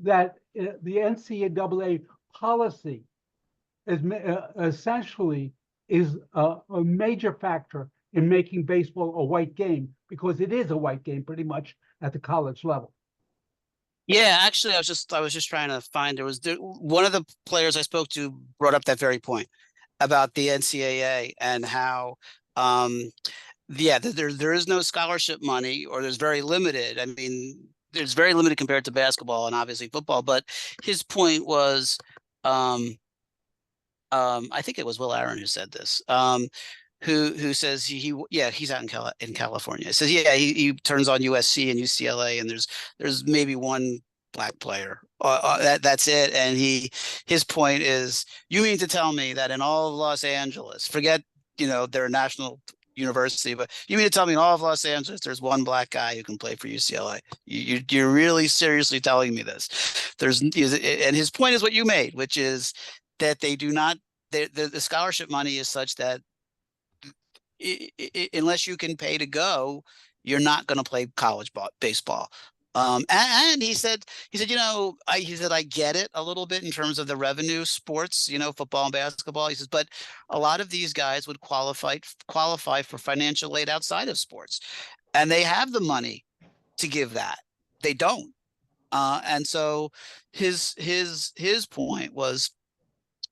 that the NCAA policy is essentially a major factor in making baseball a white game, because it is a white game pretty much at the college level. Yeah, actually, I was just trying to find one of the players I spoke to brought up that very point about the NCAA and how yeah, there is no scholarship money, or there's very limited. I mean, there's very limited compared to basketball and obviously football. But his point was, I think it was Will Aaron who said this. Who says yeah, he's out in California. Says yeah, he turns on USC and UCLA, and there's maybe one black player. That's it. And his point is, you mean to tell me that in all of Los Angeles, forget their national university, but you mean to tell me in all of Los Angeles there's one black guy who can play for UCLA? You're really seriously telling me this? And his point is what you made, which is that they do not. The scholarship money is such that unless you can pay to go, you're not going to play college baseball. And he said, I get it a little bit in terms of the revenue sports, football and basketball. He says, but a lot of these guys would qualify for financial aid outside of sports, and they have the money to give that. They don't. And so his point was,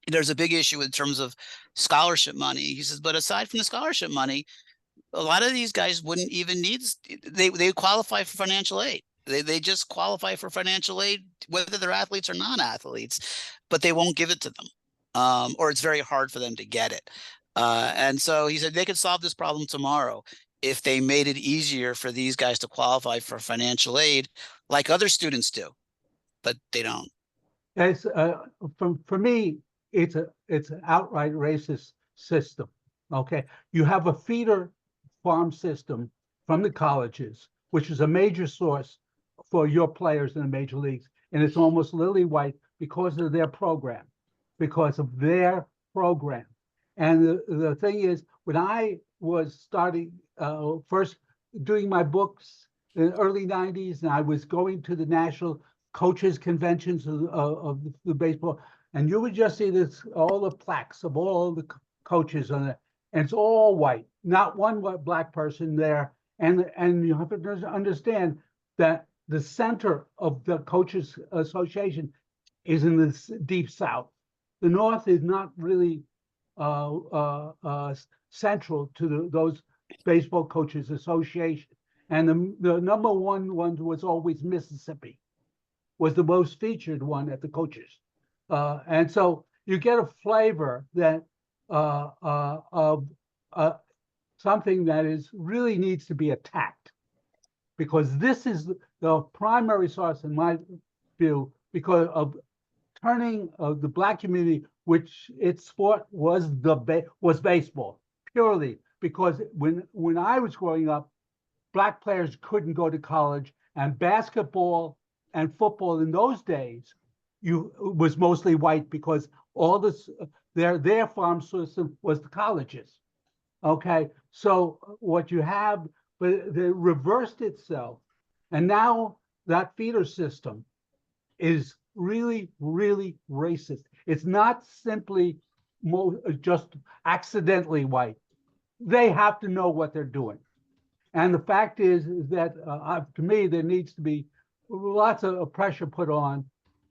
there's a big issue in terms of scholarship money. He says, but aside from the scholarship money, a lot of these guys wouldn't even they qualify for financial aid. They just qualify for financial aid, whether they're athletes or non-athletes, but they won't give it to them. Or it's very hard for them to get it. And so he said they could solve this problem tomorrow if they made it easier for these guys to qualify for financial aid like other students do, but they don't. As for me, it's an outright racist system. Okay, you have a feeder farm system from the colleges, which is a major source for your players in the major leagues, and it's almost lily white because of their program, And the thing is, when I was starting first doing my books in the early '90s, and I was going to the national coaches conventions of the baseball, and you would just see all the plaques of all the coaches on it, and it's all white, not one black person there. And you have to understand that the center of the Coaches Association is in the deep South. The North is not really central to those baseball coaches association. And the number one was always Mississippi, was the most featured one at the coaches. And so you get a flavor that of something that really needs to be attacked, because this is the primary source, in my view, because of turning the black community, which its sport was baseball purely, because when I was growing up, black players couldn't go to college, and basketball and football in those days was mostly white, because all this their farm system was the colleges. Okay, so what you have, but they reversed itself, and now that feeder system is really, really racist. It's not simply just accidentally white. They have to know what they're doing. And the fact is that to me, there needs to be lots of pressure put on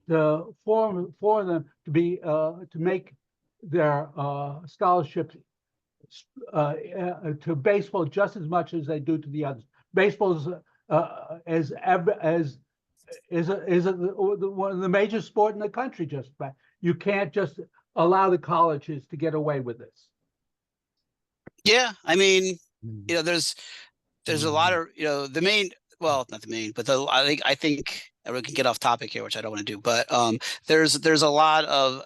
for them to make their scholarships to baseball just as much as they do to the others. Baseball's is one of the major sport in the country. Just about, you can't just allow the colleges to get away with this. Yeah, I mean, there's a lot of the main. Well, not the main, but I think we can get off topic here, which I don't want to do. But there's a lot of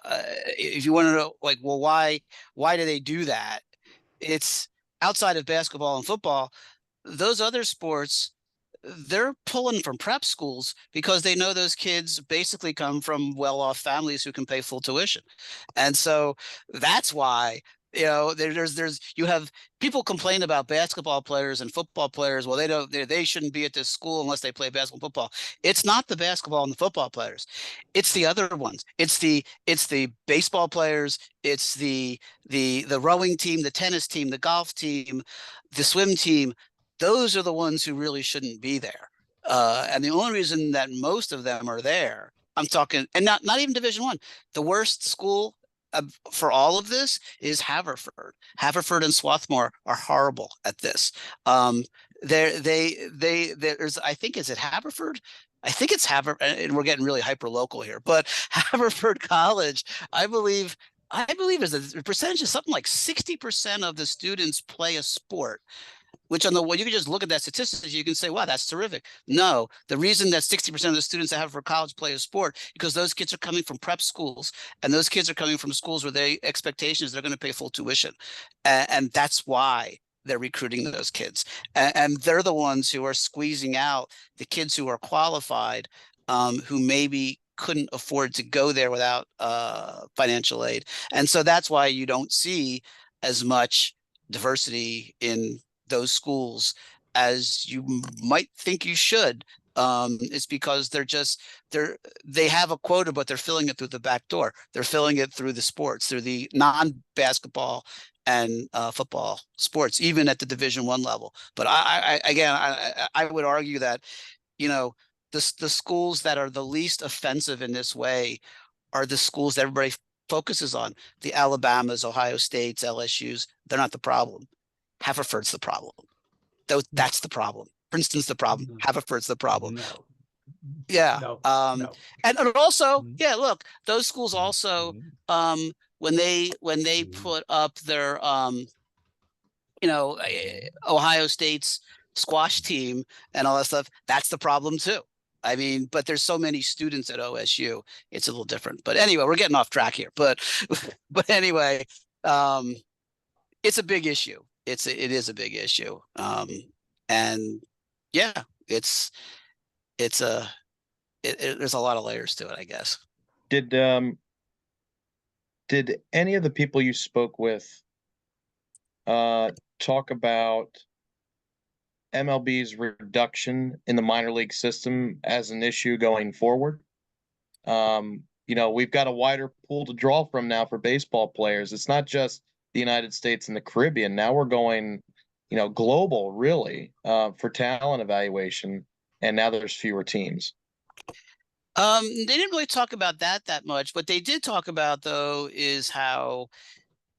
if you want to know, like, well, why do they do that? It's outside of basketball and football. Those other sports, they're pulling from prep schools because they know those kids basically come from well-off families who can pay full tuition. And so that's why, you have people complain about basketball players and football players. Well, they shouldn't be at this school unless they play basketball and football. It's not the basketball and the football players. It's the other ones. It's the baseball players. It's the rowing team, the tennis team, the golf team, the swim team. those are the ones who really shouldn't be there. And the only reason that most of them are there, I'm talking, and not even Division I, the worst school for all of this is Haverford. Haverford and Swarthmore are horrible at this. There's, I think, is it Haverford? I think it's Haverford, and we're getting really hyper local here, but Haverford College, I believe is a percentage of something like 60% of the students play a sport, which on the well, you can just look at that statistics, you can say, wow, that's terrific. No, the reason that 60% of the students that have for college play a sport, because those kids are coming from prep schools, and those kids are coming from schools where the expectation is they're going to pay full tuition. And that's why they're recruiting those kids. And they're the ones who are squeezing out the kids who are qualified, who maybe couldn't afford to go there without financial aid. And so that's why you don't see as much diversity in those schools as you might think you should. It's because they have a quota, but they're filling it through the back door. They're filling it through the sports, through the non-basketball and football sports, even at the Division I level. But I would argue that, you know, the schools that are the least offensive in this way are the schools that everybody focuses on. The Alabamas, Ohio States, LSU's, they're not the problem. Haverford's the problem. That's the problem. Princeton's the problem. Haverford's the problem. No. Yeah. No. And also, yeah, look, those schools also, when they put up their, Ohio State's squash team and all that stuff, that's the problem too. I mean, but there's so many students at OSU, it's a little different. But anyway, we're getting off track here. But anyway, it's a big issue. It is a big issue. And yeah, there's a lot of layers to it, I guess. Did any of the people you spoke with talk about MLB's reduction in the minor league system as an issue going forward? We've got a wider pool to draw from now for baseball players. It's not just the United States and the Caribbean. Now we're going, global, really, for talent evaluation. And now there's fewer teams. They didn't really talk about that much. What they did talk about, though, is how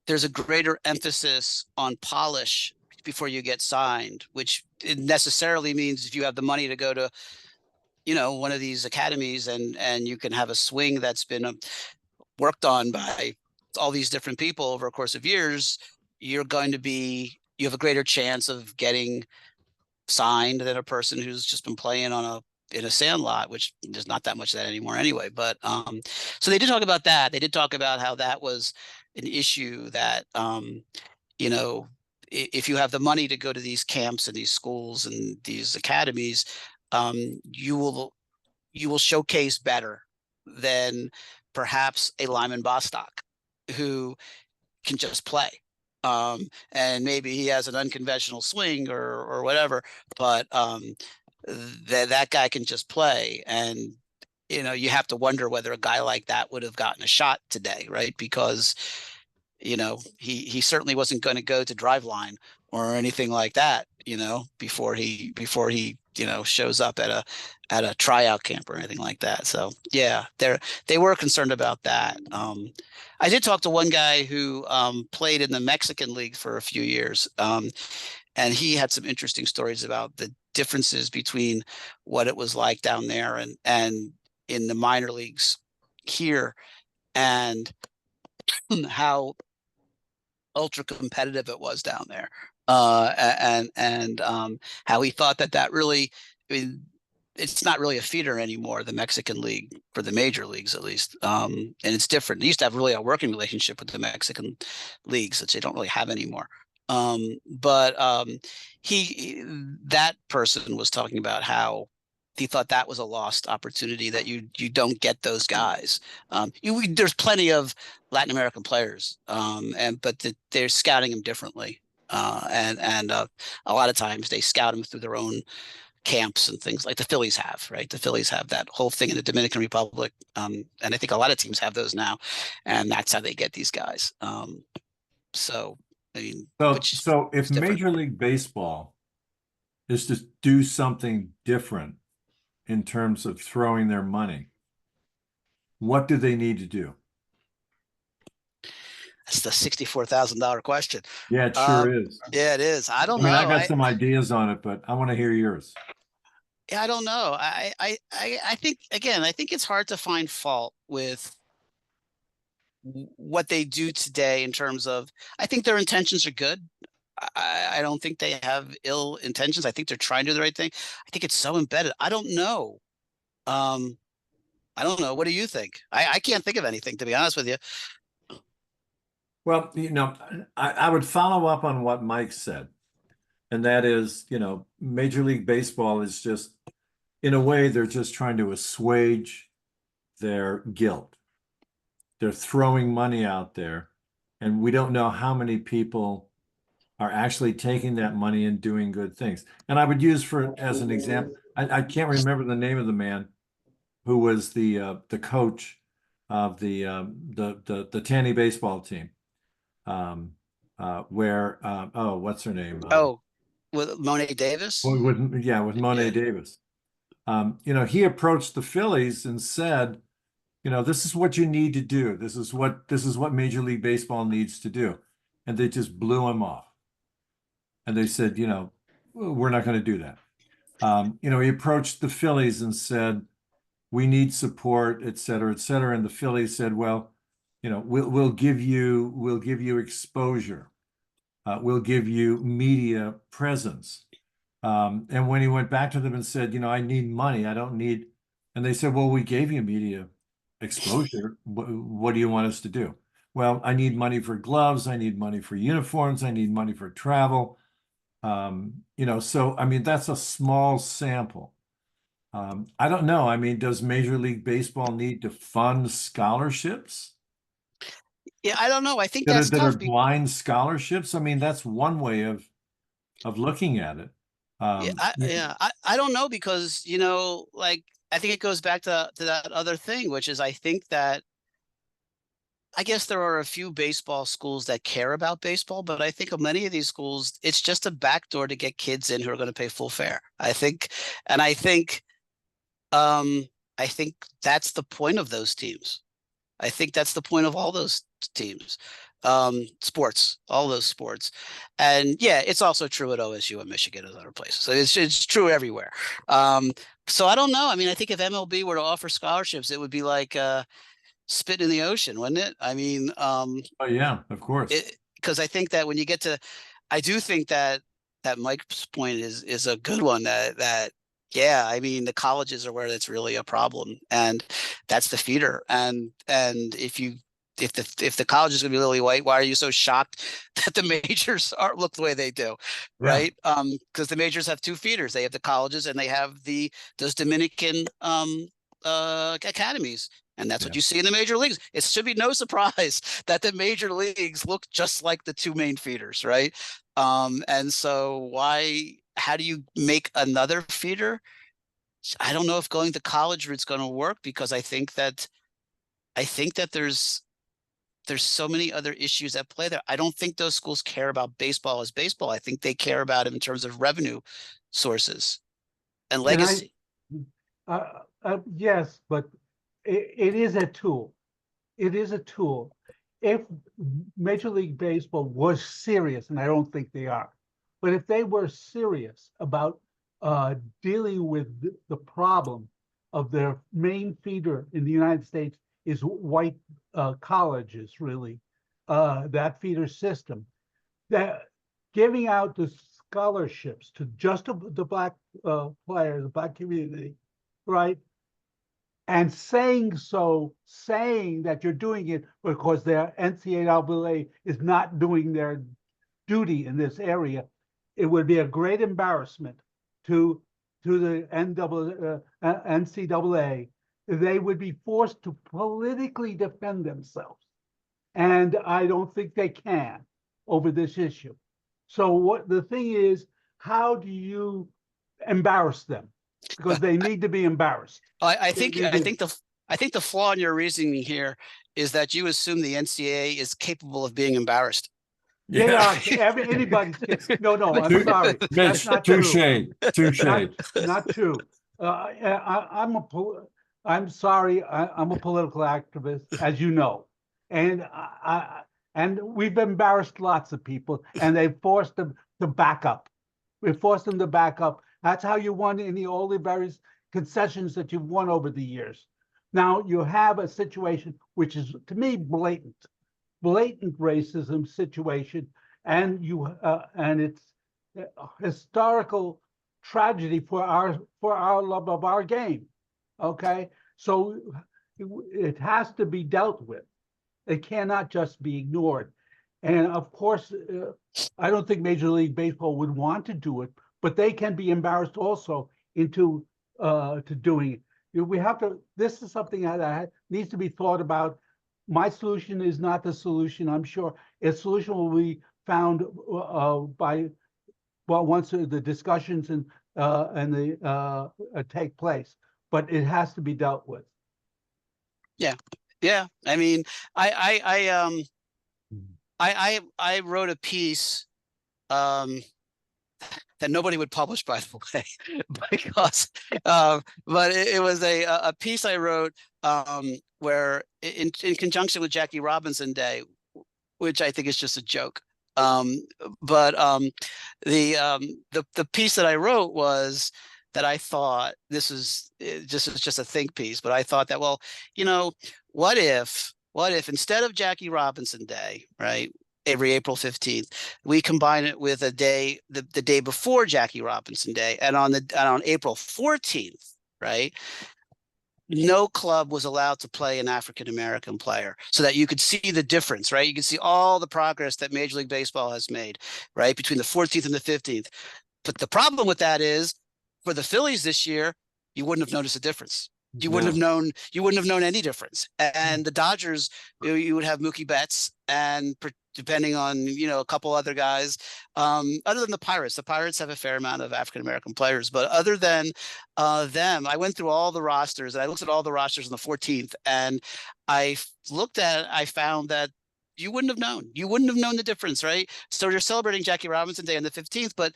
there's a greater emphasis on polish before you get signed, which it necessarily means if you have the money to go to, one of these academies and you can have a swing that's been worked on by all these different people over a course of years, you have a greater chance of getting signed than a person who's just been playing in a sand lot, which there's not that much of that anymore anyway. But so they did talk about that. They did talk about how that was an issue that, if you have the money to go to these camps and these schools and these academies, you will showcase better than perhaps a Lyman Bostock who can just play. And maybe he has an unconventional swing or whatever, but that guy can just play. And, you have to wonder whether a guy like that would have gotten a shot today, right? Because, he certainly wasn't going to go to Driveline or anything like that, before he shows up at a tryout camp or anything like that. So yeah, they were concerned about that. I did talk to one guy who played in the Mexican League for a few years, and he had some interesting stories about the differences between what it was like down there and in the minor leagues here, and how ultra competitive it was down there, and how he thought that really, I mean, it's not really a feeder anymore, the Mexican League, for the major leagues at least, and it's different. They used to have really a working relationship with the Mexican leagues, which they don't really have anymore. But that person was talking about how he thought that was a lost opportunity, that you don't get those guys. There's plenty of Latin American players, but they're scouting them differently, and a lot of times they scout them through their own camps and things like the Phillies have, right? The Phillies have that whole thing in the Dominican Republic, and I think a lot of teams have those now, and that's how they get these guys. So I mean, so if Major League Baseball is to do something different in terms of throwing their money, what do they need to do? That's the $64,000 question. Yeah, it sure is. Yeah, it is. I don't I mean, I know. got some ideas on it, but I want to hear yours. Yeah, I don't know. I think, again, I think it's hard to find fault with what they do today in terms of, I think their intentions are good. I don't think they have ill intentions. I think they're trying to do the right thing. I think it's so embedded. I don't know. I don't know. What do you think? I can't think of anything, to be honest with you. Well, I would follow up on what Mike said, and that is, Major League Baseball is just, in a way, they're just trying to assuage their guilt. They're throwing money out there, and we don't know how many people are actually taking that money and doing good things. And I would use as an example, I can't remember the name of the man who was the coach of the Tanny baseball team. What's her name? With Monet Davis? With Monet Davis. He approached the Phillies and said, this is what you need to do. This is what Major League Baseball needs to do. And they just blew him off. And they said, we're not going to do that. He approached the Phillies and said, we need support, et cetera, et cetera. And the Phillies said, well, we'll give you exposure. We'll give you media presence. And when he went back to them and said, I need money, I don't need, and they said, well, we gave you media exposure. What do you want us to do? Well, I need money for gloves. I need money for uniforms. I need money for travel. So, I mean, that's a small sample. I don't know. I mean, does Major League Baseball need to fund scholarships? Yeah, I don't know. I think that that's tough. Are blind scholarships. I mean, that's one way of looking at it. I don't know, because I think it goes back to that other thing, which is, I think that, I guess there are a few baseball schools that care about baseball, but I think of many of these schools, it's just a backdoor to get kids in who are going to pay full fare. I think that's the point of those teams. I think that's the point of all those teams, sports, all those sports. And yeah, it's also true at OSU and Michigan and other places. So it's true everywhere. So I don't know. I mean, I think if MLB were to offer scholarships, it would be like spit in the ocean, wouldn't it? I mean, oh yeah, of course. Because I think that when you get to, I do think that Mike's point is a good one. Yeah, I mean, the colleges are where it's really a problem, and that's the feeder. And if the college is going to be lily white, why are you so shocked that the majors look the way they do, right? Because the majors have two feeders. They have the colleges and they have those Dominican academies. And that's what you see in the major leagues. It should be no surprise that the major leagues look just like the two main feeders, right? And so how do you make another feeder? I don't know if going the college route is going to work, because I think that there's so many other issues at play there. I don't think those schools care about baseball as baseball. I think they care about it in terms of revenue sources and legacy. Yes, but it is a tool. It is a tool. If Major League Baseball was serious, and I don't think they are, but if they were serious about dealing with the problem of their main feeder in the United States is white colleges, really, that feeder system, that giving out the scholarships to just the black players, the black community, right? And saying that you're doing it because their NCAA is not doing their duty in this area, it would be a great embarrassment to the NCAA. They would be forced to politically defend themselves. And I don't think they can over this issue. So what the thing is, how do you embarrass them? Because they need to be embarrassed. I think the flaw in your reasoning here is that you assume the NCAA is capable of being embarrassed. They Yeah. are anybody's kid. No, I'm Too- sorry. That's Mitch, not true. touche. Not true. I'm sorry. I'm a political activist, as you know, and and we've embarrassed lots of people, and they forced them to back up. We forced them to back up. That's how you won in all the various concessions that you've won over the years. Now you have a situation which is, to me, blatant racism situation, and it's a historical tragedy for our love of our game. Okay, so it has to be dealt with. It cannot just be ignored. And of course, I don't think Major League Baseball would want to do it, but they can be embarrassed also into to doing it. We have to. This is something that needs to be thought about. My solution is not the solution. I'm sure a solution will be found once the discussions and the take place. But it has to be dealt with. Yeah. I mean, I wrote a piece that nobody would publish, by the way, because but it was a piece I wrote where in conjunction with Jackie Robinson Day, which I think is just a joke. But the piece that I wrote was that I thought this is just a think piece, but I thought that, well, what if instead of Jackie Robinson Day, right, every April 15th, we combine it with a day, the day before Jackie Robinson Day, and on April 14th, right, no club was allowed to play an African-American player, so that you could see the difference, right? You can see all the progress that Major League Baseball has made, right, between the 14th and the 15th. But the problem with that is, for the Phillies this year, you wouldn't have noticed a difference. You wouldn't have known any difference. And the Dodgers, you would have Mookie Betts, and depending on a couple other guys, other than the Pirates have a fair amount of African-American players, but other than them, I went through all the rosters, and I looked at all the rosters on the 14th, and I found that you wouldn't have known the difference, right? So you're celebrating Jackie Robinson Day on the 15th, but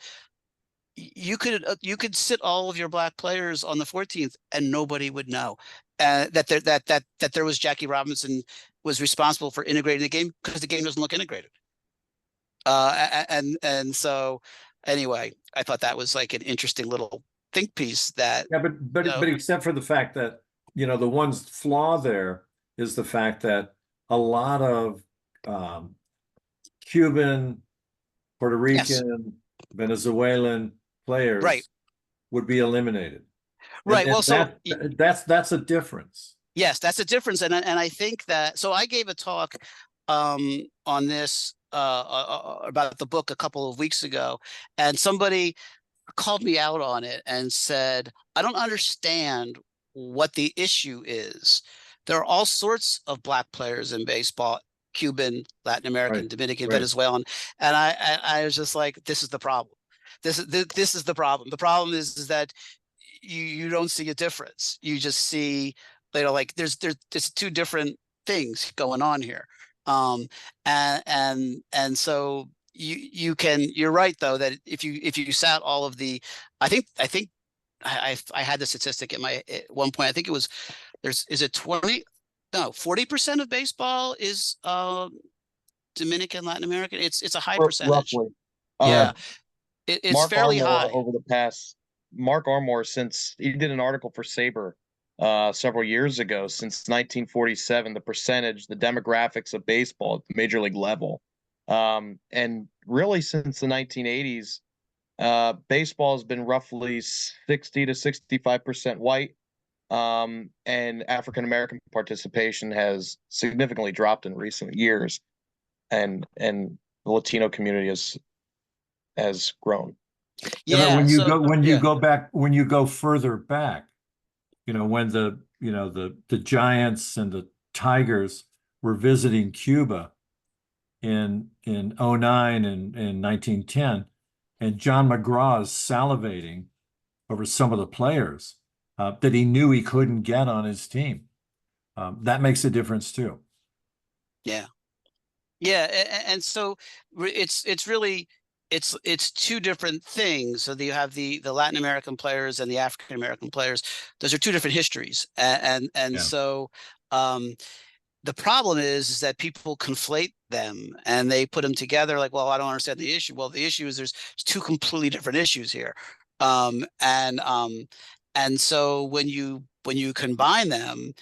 you could sit all of your black players on the 14th and nobody would know that there was Jackie Robinson was responsible for integrating the game, because the game doesn't look integrated. And so anyway, I thought that was like an interesting little think piece that. Yeah, but except for the fact that, the one flaw there is the fact that a lot of Cuban, Puerto Rican, Venezuelan players would be eliminated. Right. And well, so that's a difference. Yes, that's a difference, and I think that. So I gave a talk on this about the book a couple of weeks ago, and somebody called me out on it and said, "I don't understand what the issue is. There are all sorts of black players in baseball." Cuban, Latin American, Dominican, Venezuelan, and I was just like, "This is the problem. This is the problem. The problem is that you don't see a difference. You just see, like there's two different things going on here." And so you're right, though, that if you sat all of the, I think I had the statistic at one point. I think it was, is it 40% of baseball is Dominican, Latin American. It's a high percentage. Roughly. Yeah. It's Mark fairly Armour high. over the past. Mark Armour, since he did an article for SABR several years ago, since 1947, the demographics of baseball at the major league level, and really since the 1980s, baseball has been roughly 60 to 65% white, and African American participation has significantly dropped in recent years, and the Latino community has grown. Yeah. When you go further back, when the Giants and the Tigers were visiting Cuba in 2009 and in 1910, and John McGraw is salivating over some of the players that he knew he couldn't get on his team. That makes a difference too. Yeah. Yeah, and so it's really it's two different things. So you have the Latin American players and the African American players. Those are two different histories, and Yeah. so the problem is that people conflate them and they put them together. Like, well, I don't understand the issue. Well, the issue is there's two completely different issues here, um, and um, and so when you combine them,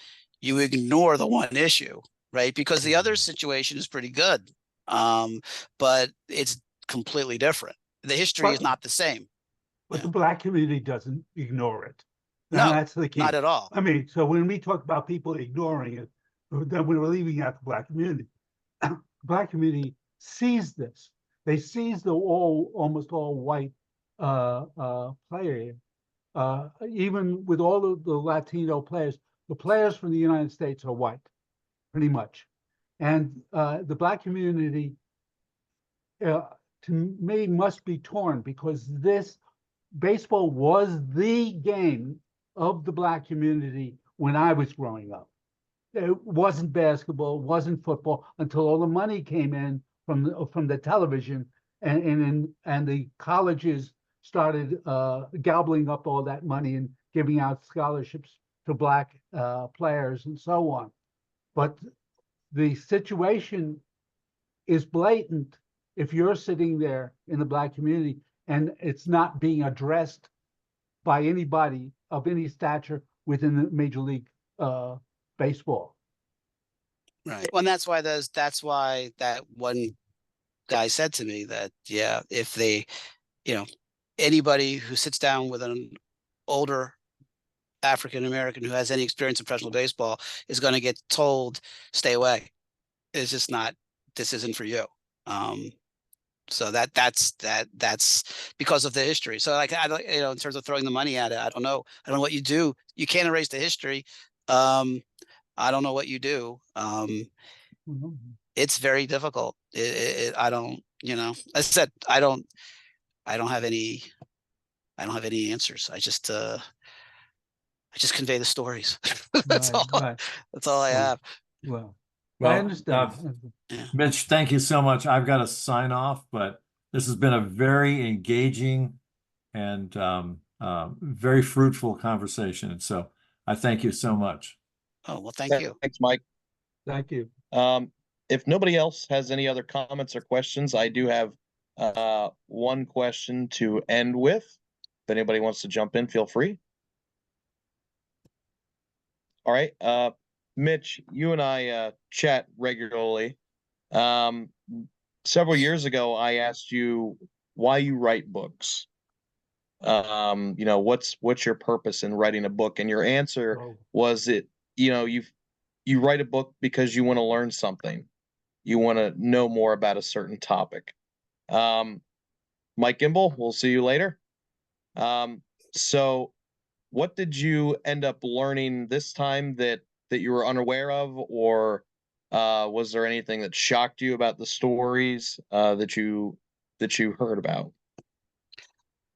you ignore the one issue, right? Because the other situation is pretty good, um, but it's completely different. The history is But not the same. but Yeah. the black community doesn't ignore it. And No, that's the not key. at all. I mean, so when we talk about people ignoring it, then we're leaving out the black community. The black community sees this. They sees the almost all white player. Even with all of the Latino players, the players from the United States are white, pretty much. And the black community, to me, must be torn because this baseball was the game of the black community when I was growing up. It wasn't basketball, it wasn't football until all the money came in from the television and the colleges started gobbling up all that money and giving out scholarships to black players and so on. But the situation is blatant if you're sitting there in the black community and it's not being addressed by anybody of any stature within the Major League Baseball. Right. Well, and that's why that one guy said to me that, yeah, if they, anybody who sits down with an older African American who has any experience in professional baseball is going to get told, stay away. It's just not, this isn't for you. So that's because of the history. So like, I don't, in terms of throwing the money at it, I don't know what you do. You can't erase the history. I don't know what you do. It's very difficult. I don't, as I said, I don't have any answers. I just convey the stories. That's Right, all. right. That's all I have. Well, I Well, understand. Yeah. Mitch, thank you so much. I've got to sign off, but this has been a very engaging and very fruitful conversation. And so I thank you so much. Oh, well, thank you. Thanks, Mike. Thank you. If nobody else has any other comments or questions, I do have one question to end with. If anybody wants to jump in, feel free. All right. Mitch, you and I chat regularly. Several years ago, I asked you why you write books. What's your purpose in writing a book? And your answer was you write a book because you want to learn something. You want to know more about a certain topic. Mike Gimbel, we'll see you later. So what did you end up learning this time that you were unaware of, or was there anything that shocked you about the stories that you heard about?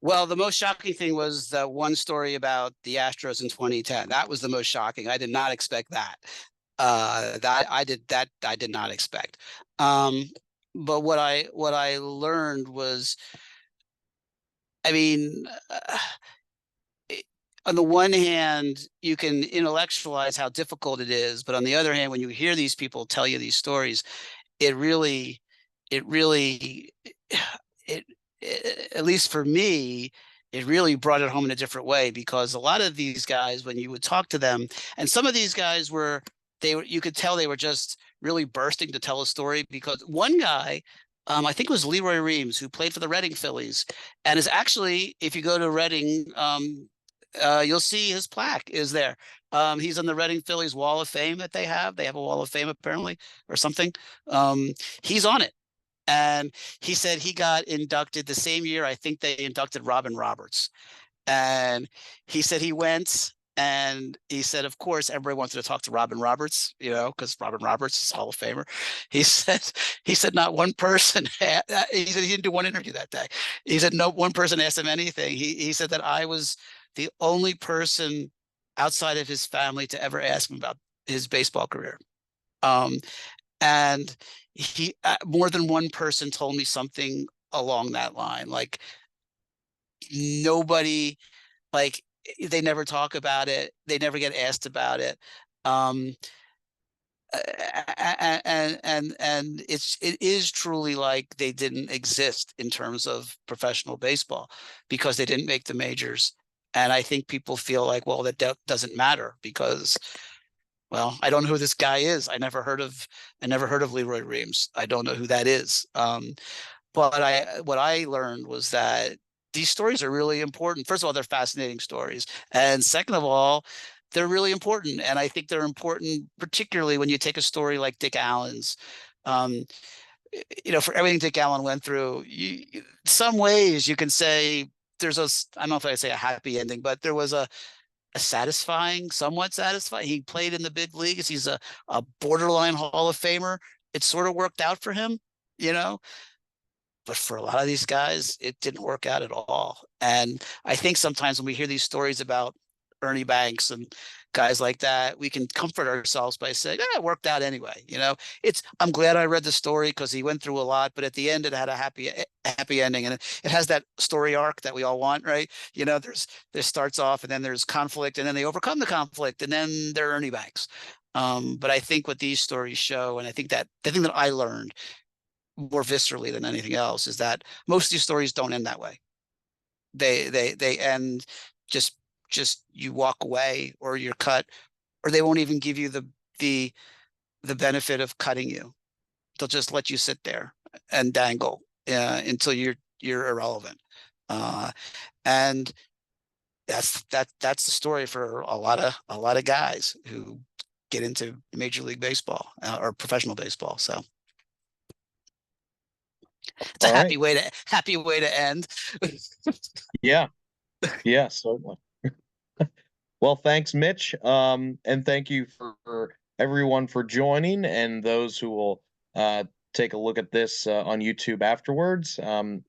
Well, the most shocking thing was the one story about the Astros in 2010. That was the most shocking. I did not expect that. I did not expect. But what I learned was, I mean, on the one hand, you can intellectualize how difficult it is, but on the other hand, when you hear these people tell you these stories, it really, at least for me, it really brought it home in a different way, because a lot of these guys, when you would talk to them, and some of these guys you could tell they were just really bursting to tell a story, because one guy, I think it was Leroy Reams, who played for the Reading Phillies, and is actually, if you go to Reading, you'll see his plaque is there. He's on the Reading Phillies Wall of Fame that they have. They have a Wall of Fame apparently, or something. He's on it. And he said he got inducted the same year I think they inducted Robin Roberts. And he said he went, and he said, of course, everybody wanted to talk to Robin Roberts, because Robin Roberts is Hall of Famer. He said not one person, he said he didn't do one interview that day. He said no one person asked him anything. He said that I was the only person outside of his family to ever ask him about his baseball career. And he, more than one person told me something along that line. Like nobody, like they never talk about it. They never get asked about it. Um, and it is truly like they didn't exist in terms of professional baseball because they didn't make the majors. And I think people feel like, well, that doesn't matter because, well, I don't know who this guy is. I never heard of Leroy Reams. I don't know who that is. But what I learned was that these stories are really important. First of all, they're fascinating stories. And second of all, they're really important. And I think they're important, particularly when you take a story like Dick Allen's. For everything Dick Allen went through, some ways you can say there's I don't know if I say a happy ending, but there was a satisfying, somewhat satisfying. He played in the big leagues. He's a borderline Hall of Famer. It sort of worked out for him, but for a lot of these guys, it didn't work out at all. And I think sometimes when we hear these stories about Ernie Banks and guys like that, we can comfort ourselves by saying, it worked out anyway. I'm glad I read the story because he went through a lot, but at the end it had a happy ending. And it has that story arc that we all want, right? There starts off and then there's conflict and then they overcome the conflict and then they're Ernie Banks. But I think what these stories show, and I think that the thing that I learned more viscerally than anything else is that most of these stories don't end that way. They end just you walk away or you're cut, or they won't even give you the benefit of cutting you. They'll just let you sit there and dangle until you're irrelevant. And that's the story for a lot of guys who get into Major League Baseball or professional baseball. So it's a happy way to end. Yeah, certainly. Well, thanks, Mitch. And thank you for everyone for joining and those who will take a look at this on YouTube afterwards. I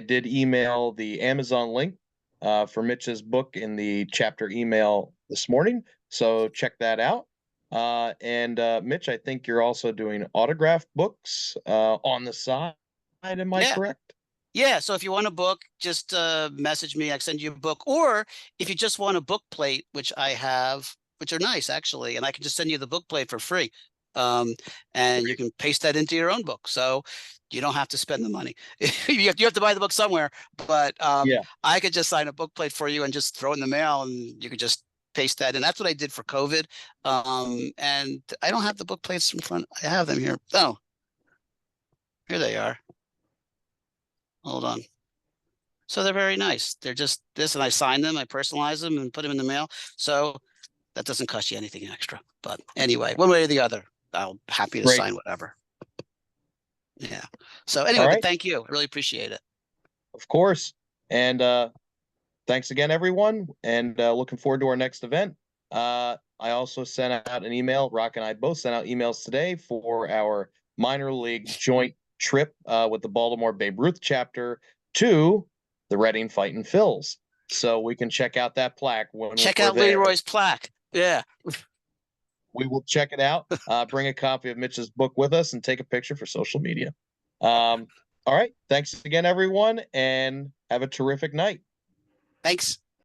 did email the Amazon link for Mitch's book in the chapter email this morning, so check that out. And Mitch, I think you're also doing autograph books on the side. Am I correct? Yeah, so if you want a book, just message me. I can send you a book. Or if you just want a book plate, which I have, which are nice actually, and I can just send you the book plate for free. And you can paste that into your own book. So you don't have to spend the money. You have to buy the book somewhere, but I could just sign a book plate for you and just throw it in the mail and you could just paste that in. That's what I did for COVID. And I don't have the book plates in front. I have them here. Oh, here they are. Hold on. So they're very nice. They're just this, and I sign them, I personalize them and put them in the mail. So that doesn't cost you anything extra. But anyway, one way or the other, I'll happy to sign whatever. Yeah. So anyway, but thank you. I really appreciate it. Of course. And thanks again, everyone. And looking forward to our next event. I also sent out an email. Rock and I both sent out emails today for our minor league joint trip with the Baltimore Babe Ruth chapter to the Reading Fightin' Phils. So we can check out that plaque when check out Leroy's plaque. Yeah. We will check it out. Bring a copy of Mitch's book with us and take a picture for social media. All right. Thanks again, everyone, and have a terrific night. Thanks.